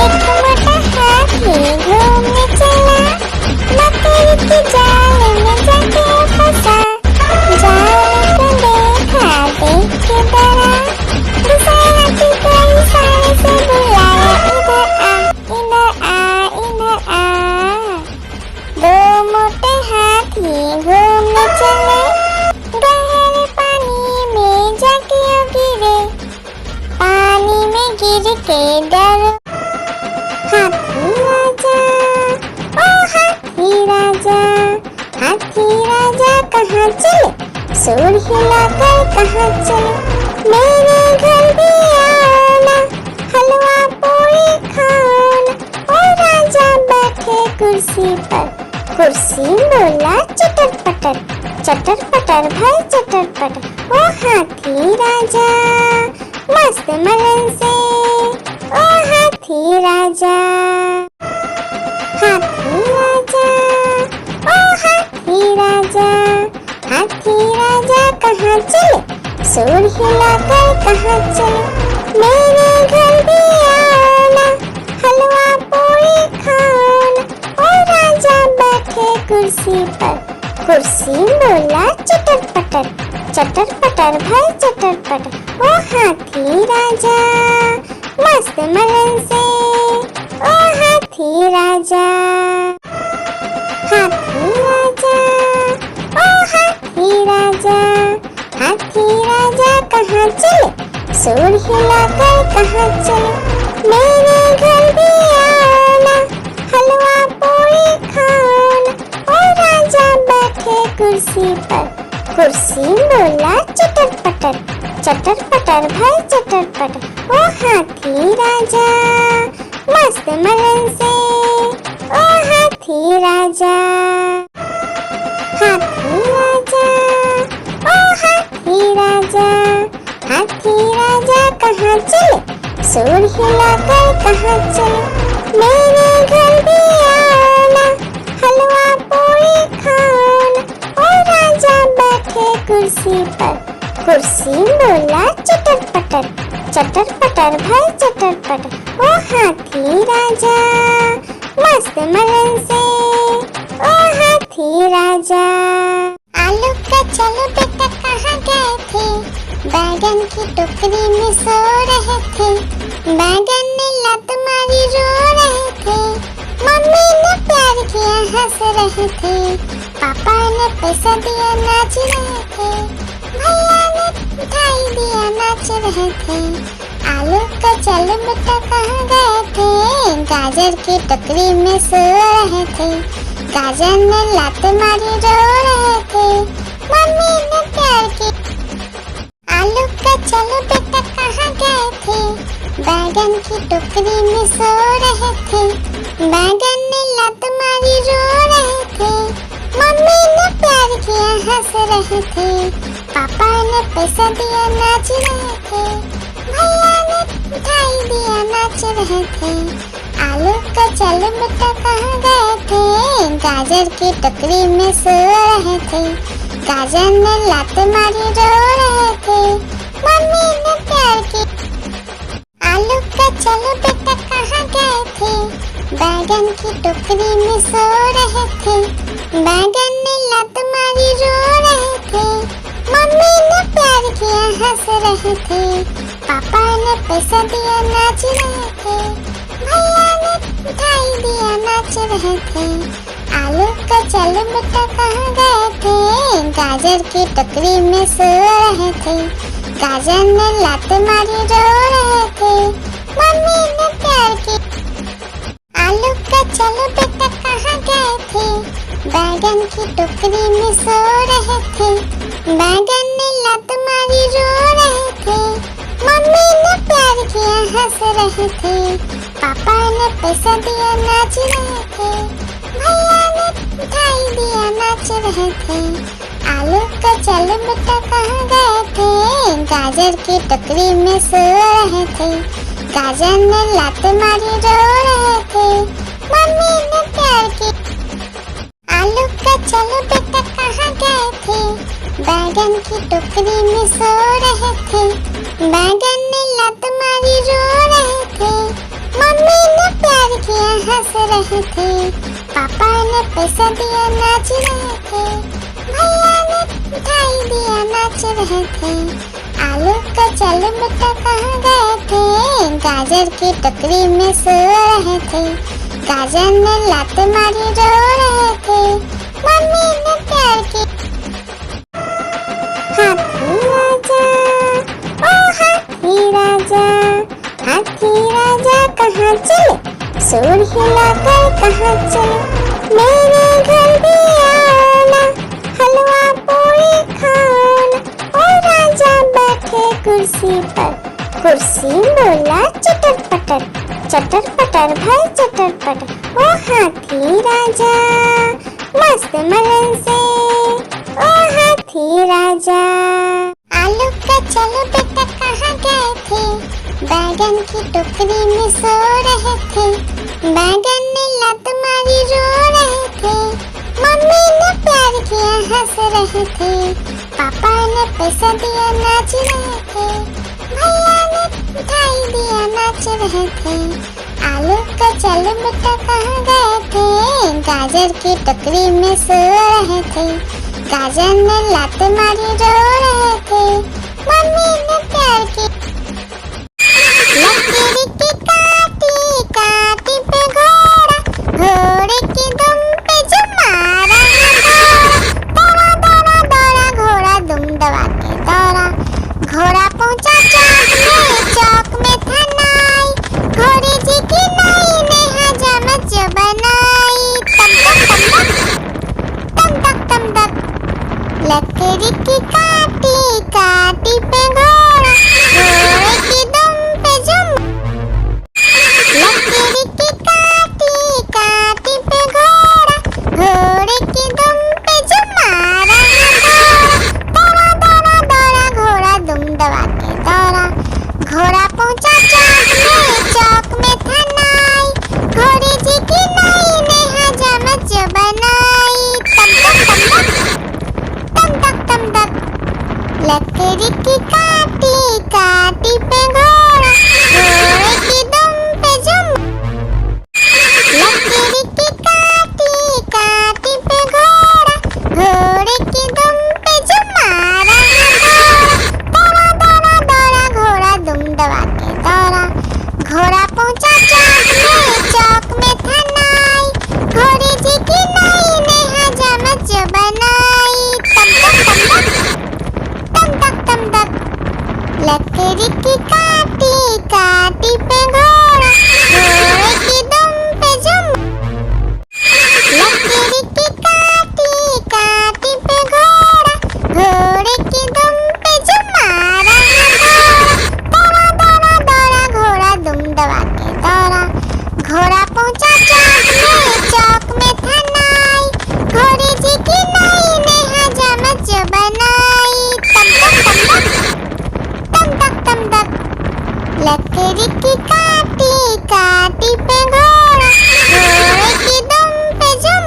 एक मोटा हाथी घूमने चला, मकड़ी के जाल में जाके फंसा, जाल को देखा देख के डरा, दूसरे हाथी को इशारे से बुलाया, इधर आ, इधर आ, इधर आ। दो मोटे हाथी घूमने चले, गहरे पानी में जाके गिरे, पानी में गिर के डर। हाथी राजा, ओ हाथी राजा, हाथी राजा कहाँ चले, सूर हिलाकर कहाँ चले, मेरे घर भी आना, हलवा पूरी खाना। ओ राजा बैठे कुर्सी पर, कुर्सी बोला चटर पटर, चटर पटर भाई चटर पटर। ओ हाथी राजा मस्त मलन से, ओ हाथी राजा, हाथी राजा, ओ हाथी राजा, हाथी राजा कहाँ चले, सूर हिलाकर कहाँ चले, मेरे घर भी आना, हलवा पूरी खाना। ओ राजा बैठे कुर्सी पर, कुर्सी बोला चटर पटर, चटर पटर भाई चटर पटर। ओ हाथी राजा मस्त मलन से, ओ हाथी राजा, हाथी राजा, ओ हाथी राजा, हाथी राजा कहाँ चले, सूर हिलाकर कहाँ चले, मेरे घर भी आना, हलवा पूरी खाना। ओ राजा बैठे कुर्सी पर, कुर्सी बोला चटर पटर, चटर पटर भाई चटर पटर। ओ हाथी हाथी राजा मस्त मलन से, ओ हाथी राजा। हाथी राजा, ओ हाथी राजा, हाथी राजा कहाँ चले, सूंड हिलाकर कहाँ चले, मेरे घर भी आना, हलवा पूरी खाना। ओ राजा बैठे कुर्सी पर, कुर्सी बोला चटर पटर भाई चटर पटर। ओ हाथी राजा मस्त मलन से, ओ हाथी राजा। आलू का चलो बेटा कहाँ गए थे, बैगन की टोकरी में सो रहे थे, बैगन ने लत मारी रो रहे थे, मम्मी ने प्यार किया हंस रहे थे, पापा ने पैसा दिया नाच रहे थे, भैया ने मिठाई दिया नाच रहे थे। आलू का चलो बेटा कहाँ गए थे, गाजर की टोकरी में सो रहे थे, गाजर ने लात मारी रो रहे थे, मम्मी ने प्यार की। आलू का चलो बेटा कहाँ गए थे, बैगन की टोकरी में सो रहे थे, बैगन ने लात मारी रो रहे थे, मम्मी ने प्यार किया हंस रहे थे, पापा ने पैसा दिया नाच रहे थे, भैया ने मिठाई दिया नाच रहे थे। आलू का चलो बेटा कहाँ गए थे, गाजर की टोकरी में सो रहे थे, गाजर ने लात मारी रो रहे थे, मम्मी ने प्यार की। आलू का चलो बेटा कहाँ गए थे, बैगन की टोकरी में सो रहे थे, बैगन ने लात मारी रो रहे थे, मम्मी ने प्यार किया हंस रहे थे, पापा ने पैसा दिया नाच रहे थे, भैया ने मिठाई दिया नाच रहे थे। आलू का चलो बेटा कहाँ गए थे, गाजर की टोकरी में सो रहे थे, गाजर ने लात मारी रो रहे थे, मम्मी ने प्यार की। आलू का चलो बेटा कहाँ गए थे, बैगन की टोकरी में सो रहे थे, बैगन ने लात मारी रो रहे थे, मम्मी ने प्यार किया हंस रहे थे, पापा ने पैसा दिया नाच रहे थे, भैया ने मिठाई दिया नाच रहे थे। आलू का चलो बेटा कहाँ गए थे, गाजर की टोकरी में सो रहे थे, गाजर ने लात मारी रो रहे थे, मम्मी ने प्यार की। आलू का चलो बेटा कहाँ गए थे, बैगन की टोकरी में सो रहे थे, बैगन ने लात मारी रो रहे थे, मम्मी ने प्यार किया हंस रहे थे, पापा ने पैसा दिया नाच रहे थे, भैया ने मिठाई दिया नाच रहे थे। आलू का चलो बेटा कहाँ गए थे, गाजर की टोकरी में सो रहे थे, गाजर ने लात मारी रो रहे थे, मम्मी ने प्यार की। हाथी राजा, ओ हाथी राजा, हाथी राजा कहाँ चले, सूंड हिलाकर कहाँ चले, मेरे घर भी आना, हलवा पूरी खाना। ओ राजा बैठे कुर्सी पर, कुर्सी बोला चटर पटर भाई चटर पटर। ओ हाथी राजा मस्त मलन से, ओ हाथी राजा। आलू का चलो बेटा कहाँ गए थे, बैगन की टोकरी में सो रहे थे, बैगन ने लात मारी रो रहे थे, मम्मी ने प्यार किया हंस रहे थे, पापा ने पैसा दिया नाच रहे थे, भैया ने मिठाई दिया नाच रहे थे। आलू का चलो बेटा कहाँ गए थे, गाजर की टोकरी में सो रहे थे, गाजर ने लात मारी रो रहे थे, मम्मी ने प्यार की। लकीर की काटी काटी पे घोड़ा, घोड़े की दुम पे जो मारा है दौड़ा, दौड़ा दौड़ा घोड़ा दुम दबा के दौड़ा, घोड़ा पहुंचा चौक में था नाई, घोड़े जी की नाई ने हजामत जो बनाई, तम तक तम तक। लकीर की काटी काटी पे घोड़ा, पहुंचा चौक में था नाई, घोड़े जी की नाई ने हजामत बनाई। तम तक तम तक लकड़ी की काटी काटी पे घोड़ा, घोड़े की दुम पे जुम। लकड़ी की काटी काटी पे घोड़ा, घोड़े की दुम पे जुम मारा घोड़ा। दौड़ा दौड़ा घोड़ा दुम दबा के दौड़ा, घोड़ा पहुंचा चौक में था नाई, घोड़े जी की नाई ने हजामत बनाई। तम तक लकड़ी की काटी काटी पे घोड़ा, घोड़े की दुम पे जुम।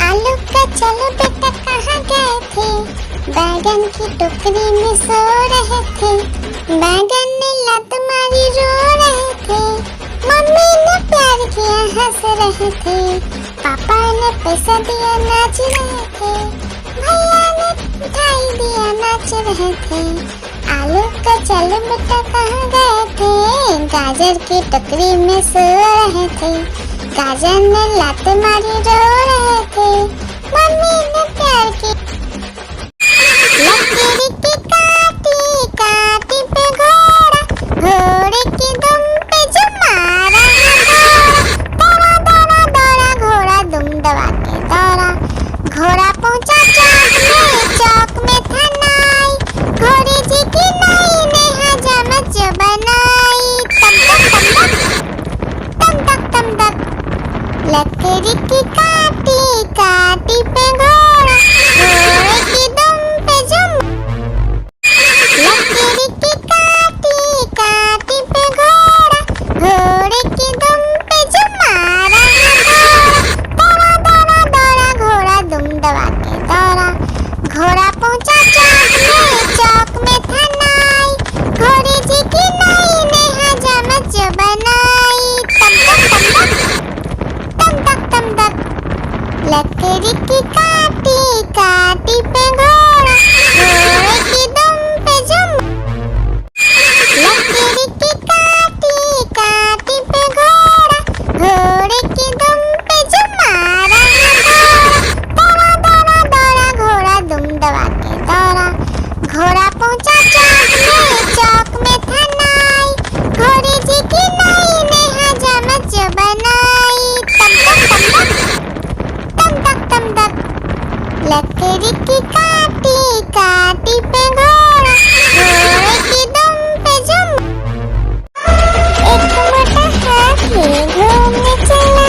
आलू का चलो बेटा कहाँ गए थे, बैगन की टोकरी में सो रहे थे, बैगन ने लत मारी रो रहे थे, मम्मी ने प्यार किया हंस रहे थे, पापा ने पैसा दिया नाच रहे थे, भैया ने मिठाई दिया नाच रहे थे। आलू का चलो बेटा कहाँ गए थे, गाजर की टोकरी में सो रहे थे, गाजर ने लात मारी रो रहे थे, मम्मी ने प्यार की। लकड़ी की काटी काटी पे घोड़ा, घोड़े की दुम पे जुम मारा घोड़ा। दौड़ा दौड़ा घोड़ा दुम दबा के दौड़ा, घोड़ा पहुंचा चौक में था नाई, घोड़े जी की नाई ने हजामत बनाई। तम तक लकड़ी की काटी काटी पे घोड़ा, घोड़े की दुम पे जुम। लकड़ी की काटी काटी पे घोड़ा, घोड़े की दुम पे जुम मारा घोड़ा। दौड़ा दौड़ा घोड़ा दुम दबा के दौड़ा, घोड़ा पहुंचा चौक में था नाई, घोड़े जी की नाई ने हजामत बनाई। तम तक लकड़ी की काटी काटी पे घोड़ा, घोड़े की दुम पे जुम। लकड़ी की काटी काटी पे घोड़ा, घोड़े की दुम पे जुम मारा घोड़ा। दौड़ा दौड़ा घोड़ा दुम दबा के दौड़ा, घोड़ा पहुंचा चौक में था नाई, घोड़े जी की नाई ने हजामत बनाई। तम तक लकड़ी की काटी काटी पे घोड़ा, घोड़े की दुम पे जुम। एक मोटा हाथी घूमने चला,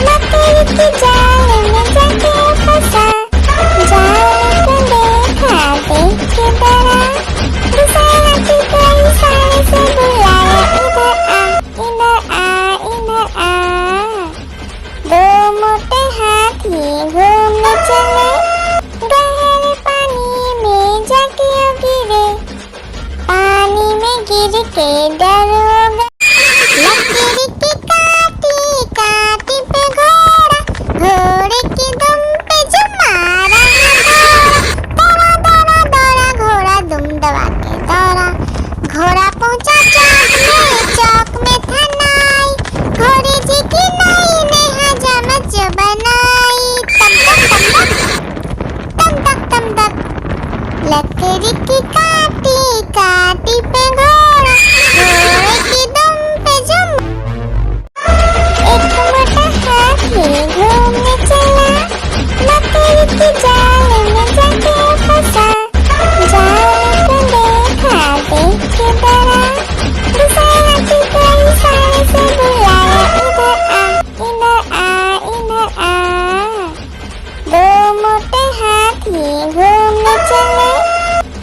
लकड़ी की जाल में जाके फंसा, जाल को देखा देख के डरा, दूसरे हाथी को इशारे से बुलाया, इधर आ इधर आ। दो मोटे हाथी घूमने चले, गहरे पानी में जाके गिरे, पानी में गिर के डर हो गए। लकड़ी की काटी काटी पे घोड़ा, घोड़े की दुम पे जुम मारा घोड़ा। दौड़ा दौड़ा घोड़ा दुम दबा के दौड़ा, घोड़ा पहुंचा चौक में था नाई, घोड़े जी की नाई ने हजामत बनाई। तम तक लकड़ी की काटी काटी पे घोड़ा, घोड़े की दुम पे जुम। एक मोटा हाथी घूमने चला, लकड़ी की जाल में जाके फंसा, जाल को देखा देख के डरा, दूसरे हाथी को इशारे से बुलाया, इधर आ। दो मोटे हाथी घूमने चले,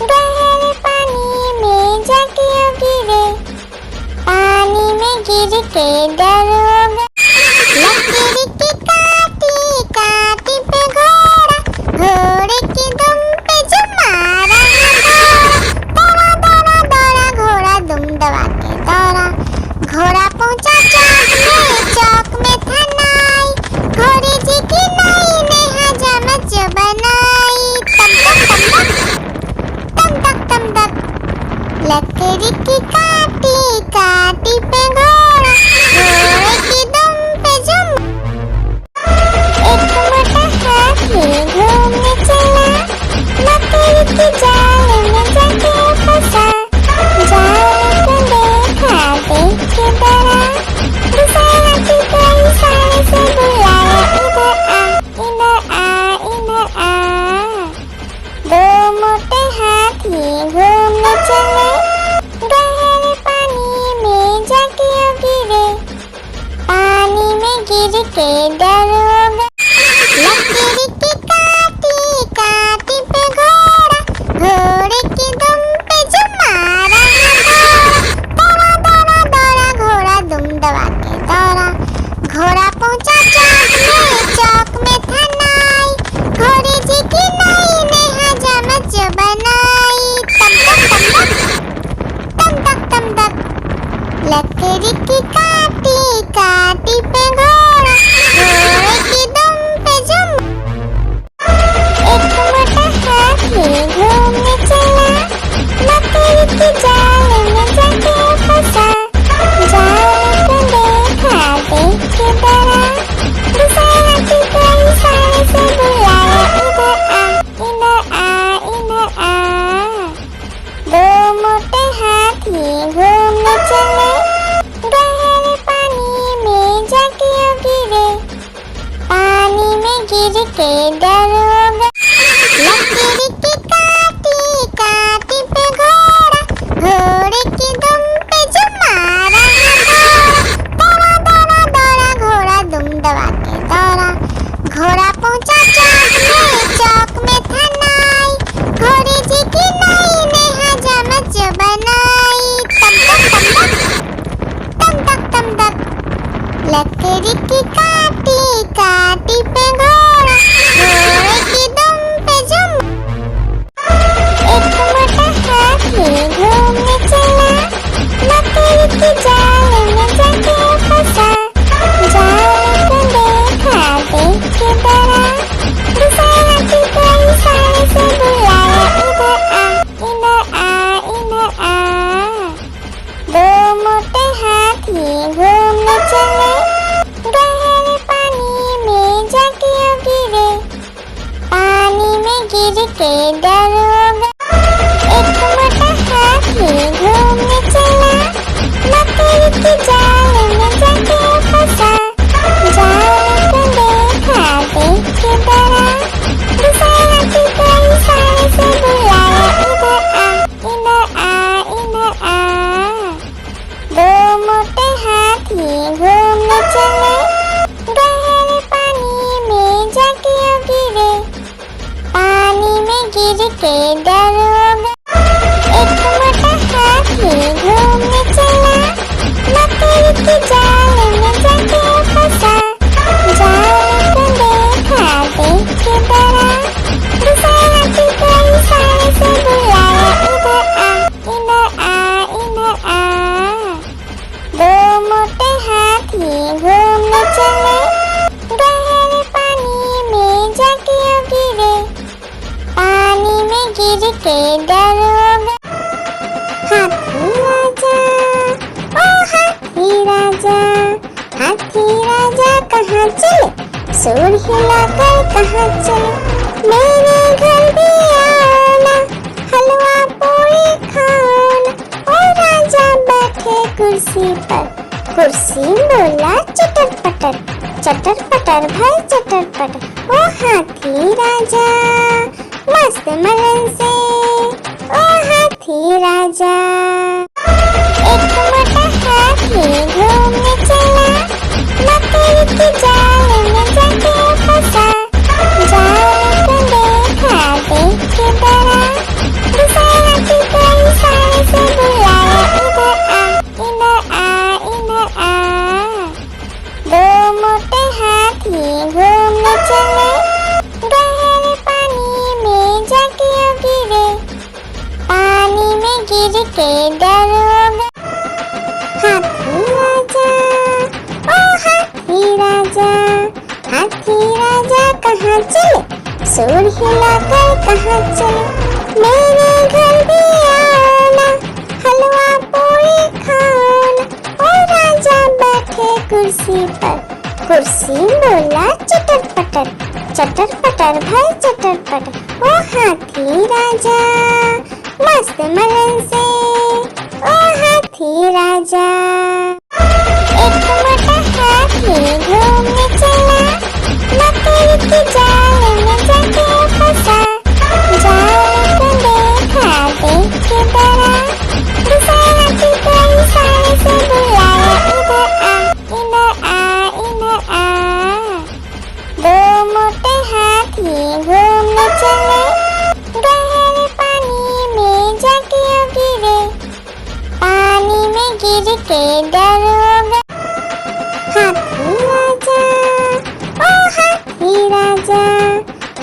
गहरे पानी में जाके गिरे, पानी में गिर के डर हो गए। लकड़ी की काटी काटी पे घोड़ा, घोड़े की दुम पे जुम मारा घोड़ा। दौड़ा दौड़ा घोड़ा दुम दबा के दौड़ा, घोड़ा पहुंचा चौक में था नाई, घोड़े जी की नाई ने हजामत बनाई। तम तक लकड़ी की काटी काटी पे घोड़ा, लकड़ी की काटी काटी पे घोड़ा, घोड़े की दुम पे जुम। एक मोटा हाथी घूमने चला, लकड़ी की जाल में जाके फंसा। जाल को देखा देख के डरा, दूसरा हाथी को इशारे से बुलाया, इधर आ इधर आ इधर आ। दो मोटे हाथी घूमने चले, गहरे पानी में जाके गिरे। पानी में गिर के डर हो गया, लकड़ी की काटी काटी पे घोड़ा, घोड़े की दुम पे जुम मारा घोड़ा। दौड़ा दौड़ा दौड़ा घोड़ा दुम दबा के दौड़ा। घोड़ा पहुंचा चौक में था नाई, घोड़े जी की नाई ने हजामत जो बनाई। तम तक तम तक लकड़ी की काटी काटी पे घोड़ा, घोड़े की दुम पे जुम। एक मोटा हाथी घूमने चला, लकड़ी की जाल में जाके फंसा। जाल को देखा देख के डरा, दूसरा हाथी को इशारे से बुलाया, इधर आ इधर आ इधर आ। दो मोटे हाथी घूमने चले, गहरे पानी में जाके गिरे। पानी में गिर के डर हो गया, एक मोटा हाथी घूमने चला, लकड़ी की जाल में जाके फंसा। जाल को देखा देख के डरा, दूसरा हाथी को इशारे से बुलाया, इधर आ इधर आ इधर आ। दो मोटे हाथी घूमने चले, गहरे पानी में जाके गिरे। पानी में गिर के डर हो गया, एक मोटा हाथी घूमने चला, लकड़ी की जाल में जाके फंसा। जाल को देखा देख के डरा, दूसरा हाथी को इशारे से बुलाया, इधर आ इधर आ इधर आ। दो मोटे हाथी घूमने चले, गहरे पानी में जाके गिरे। पानी में गिर के डर हो गया। हाथी राजा ओ हाथी राजा, हाथी राजा कहाँ चले, सुर हिलाकर कहाँ चले। मेरे घर भी आना, हलवा पूरी खाना। ओ राजा बैठे कुर्सी पर, कुर्सी बोला चटर पटर, चटर पटर भाई चटर पटर। ओ हाथी राजा मस्त मलन से, ओ हाथी राजा। एक मोटा हाथी घूमने चला, लकड़ी की जाल में जाके फंसा। जाल को देखा देख के डरा, दूसरा हाथी को इशारे से बुलाया, इधर आ इधर आ इधर आ। दो मोटे हाथी घूमने चले, गहरे पानी में जाके गिरे। पानी में गिर के डर हो गया। हाथी राजा ओ हाथी राजा, हाथी राजा कहाँ चले, सुर हिलाकर कहाँ चले। मेरे घर भी आना, हलवा पूरी खाना। ओ राजा बैठे कुर्सी पर, कुर्सी बोला चटर पटर, चटर पटर भाई चटर पटर। ओ हाथी राजा मस्त मलन से, ओ हाथी राजा। एक मोटा हाथी घूमने चला, लकड़ी की जाल में जाके फंसा। जाल को देखा देख के डरा, दूसरा हाथी को इशारे से बुलाया, इधर आ इधर आ इधर आ। दो मोटे हाथी घूमने चले, गहरे पानी में जाके गिरे। पानी में गिर के डर हो गया। हाथी राजा ओ हाथी राजा,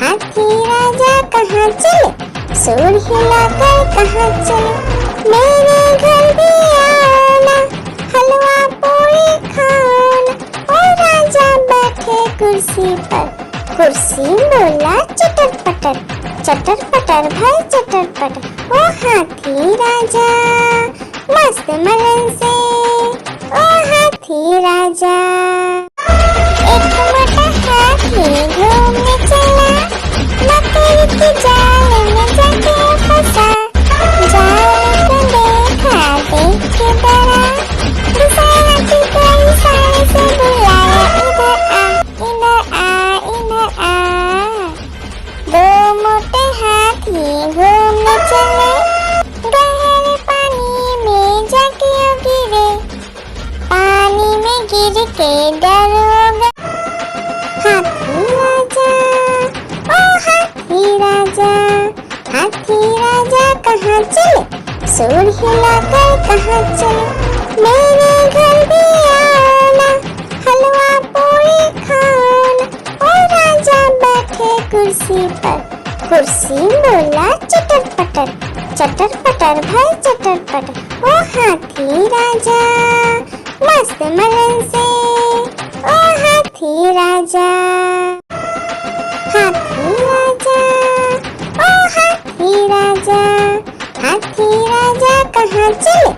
हाथी राजा कहाँ चले, सुर हिलाकर कहाँ चले। मेरे घर भी आना, हलवा कुर्सी पर। कुर्सी बोला चटर पटर, चटर पटर भाई चटर पटर। ओ हाथी राजा मस्त मलन से, ओ हाथी राजा। एक मोटा हाथी घूमने चला, मकई की जाल में जाके फंसा। जाल को देखा देख के डरा, दूसरे हाथी को इशारे से बुलाया, इधर आ इधर आ। दो मोटे हाथी घूमने चले, गहरे पानी में जाके गिरे। पानी में गिर के डर हो गया। हाथी राजा ओ हाथी राजा, हाथी राजा कहाँ चले? सूर हिलाकर कहाँ चले? मेरे घर भी आना, हलवा पूरी खाना। ओ राजा बैठे कुर्सी पर। कुर्सी बोला चटर पटर, चटर पटर भाई चटर पटर। ओ हाथी राजा मस्त मलन से, ओ हाथी राजा। हाथी राजा ओ हाथी राजा, हाथी राजा कहाँ चले?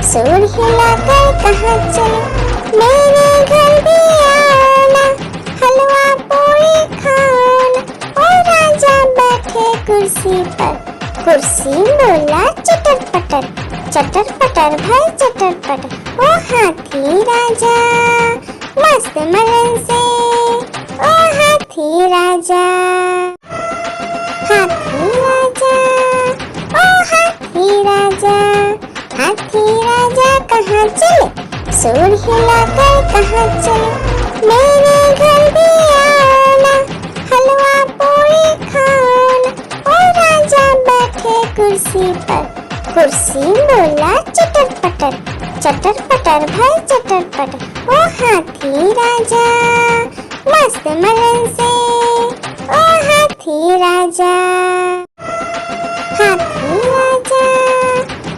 सूर हिलाकर कहाँ चले? मेरे घर भी आना, हलवा पूरी खाना। ओ राजा बैठे कुर्सी पर। कुर्सी बोला चटर पटर, चटर पटर भाई चटर पटर। ओ हाथी राजा मस्त मलन से, ओ हाथी राजा। हाथी राजा ओ हाथी राजा, हाथी राजा कहाँ चले? सूर हिलाकर कहाँ चले? मेरे घर भी आना, हलवा पूरी खाना। ओ राजा बैठे कुर्सी पर। कुर्सी बोला चटर पटर, चटर पटर भाई चटर पटर। ओ हाथी राजा मस्त मलन से, ओ हाथी राजा। हाथी राजा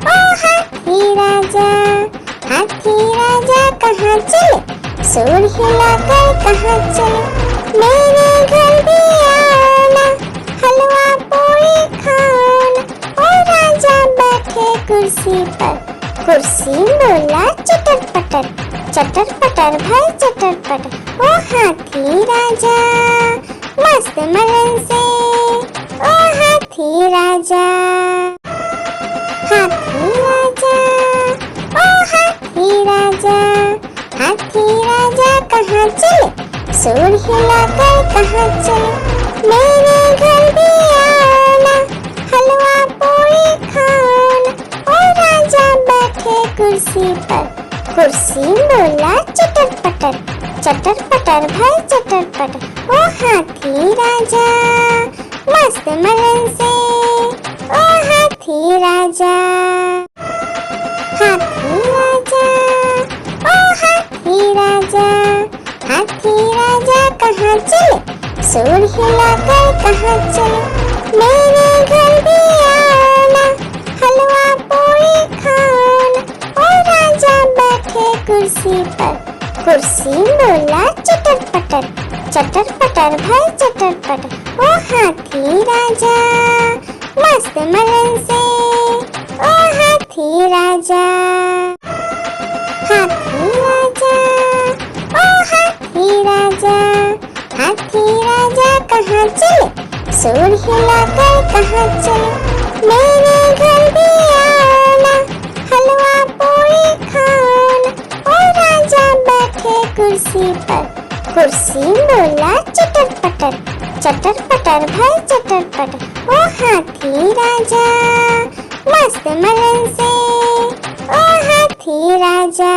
ओ हाथी राजा, हाथी राजा कहाँ चले? सूर हिलाकर कहाँ चले? मेरे घर भी आना, हलवा पूरी खाना। ओ राजा बैठे कुर्सी पर। कुर्सी बोला चटर पटर, चटर पटर भाई चटर पटर। ओ हाथी राजा मस्त मलन से, ओ हाथी राजा। हाथी राजा ओ हाथी राजा, हाथी राजा कहाँ चले? सूर हिलाकर कहाँ चले? मेरे घर भी आना, हलवा पूरी खाना। ओ राजा बैठे कुर्सी पर। कुर्सी बोला चटर पटर, चटर पटर भाई चटर पटर। ओ हाथी राजा मस्त मलन से, ओ हाथी राजा। हाथी राजा ओ हाथी राजा, हाथी राजा कहाँ चले? सूर हिलाकर कहाँ चले? मेरे घर भी आना, हलवा पूरी खाना। ओ राजा बैठे कुर्सी पर। कुर्सी बोला चटर पटर, चटर पटर भाई चटर पटर। ओ हाथी राजा मस्त मलन से, ओ हाथी राजा। हाथी राजा ओ हाथी राजा, हाथी राजा कहाँ चले? सूर हिलाकर कहाँ चले? मेरे घर भी आना, हलवा पूरी खाना। ओ राजा बैठे कुर्सी पर। कुर्सी बोला चटर पटर, चटर पटर भाई चटर पटर। ओ हाथी राजा मस्त मलन से, ओ हाथी राजा।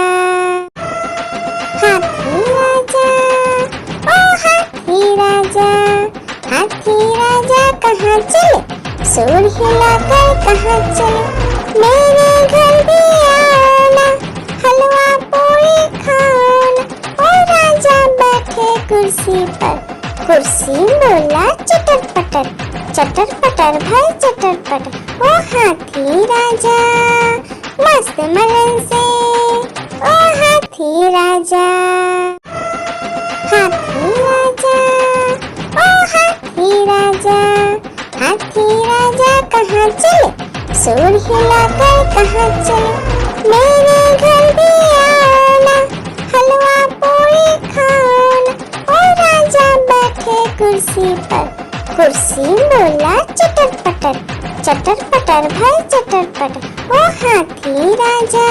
हाथी राजा ओ हाथी राजा, हाथी राजा कहाँ चले? सूर हिलाकर कहाँ चले? मेरे घर भी आना, हलवा पूरी खाना। ओ राजा बैठे कुर्सी पर। कुर्सी बोला चटर पटर, चटर पटर भाई चटर पटर। ओ हाथी राजा मस्त मलन से, ओ हाथी राजा। हाथी राजा कहाँ चले, सुर हिलाकर कहाँ चले, मेरे घर भी आना, हलवा पूरी खाना। ओ राजा बैठे कुर्सी पर, कुर्सी बोला चटर पटर भाई चटर पटर। ओ हाथी राजा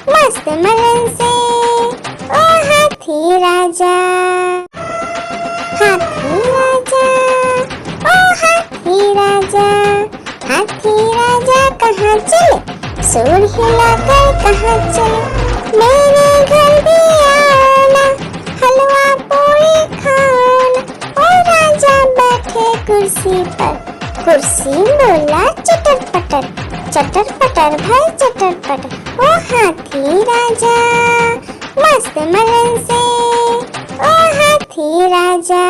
मस्त मलन से, ओ हाथी राजा, हाथी राजा, ओ हाथी राजा, हाथी राजा कहाँ चले, सुर हिलाकर कहाँ चले, मेरे घर भी आना, हलवा पूरी खाना। ओ राजा बैठे कुर्सी पर, कुर्सी बोला चटर पटर भाई चटर पटर। ओ हाथी राजा मस्त मलन से, ओ हाथी राजा।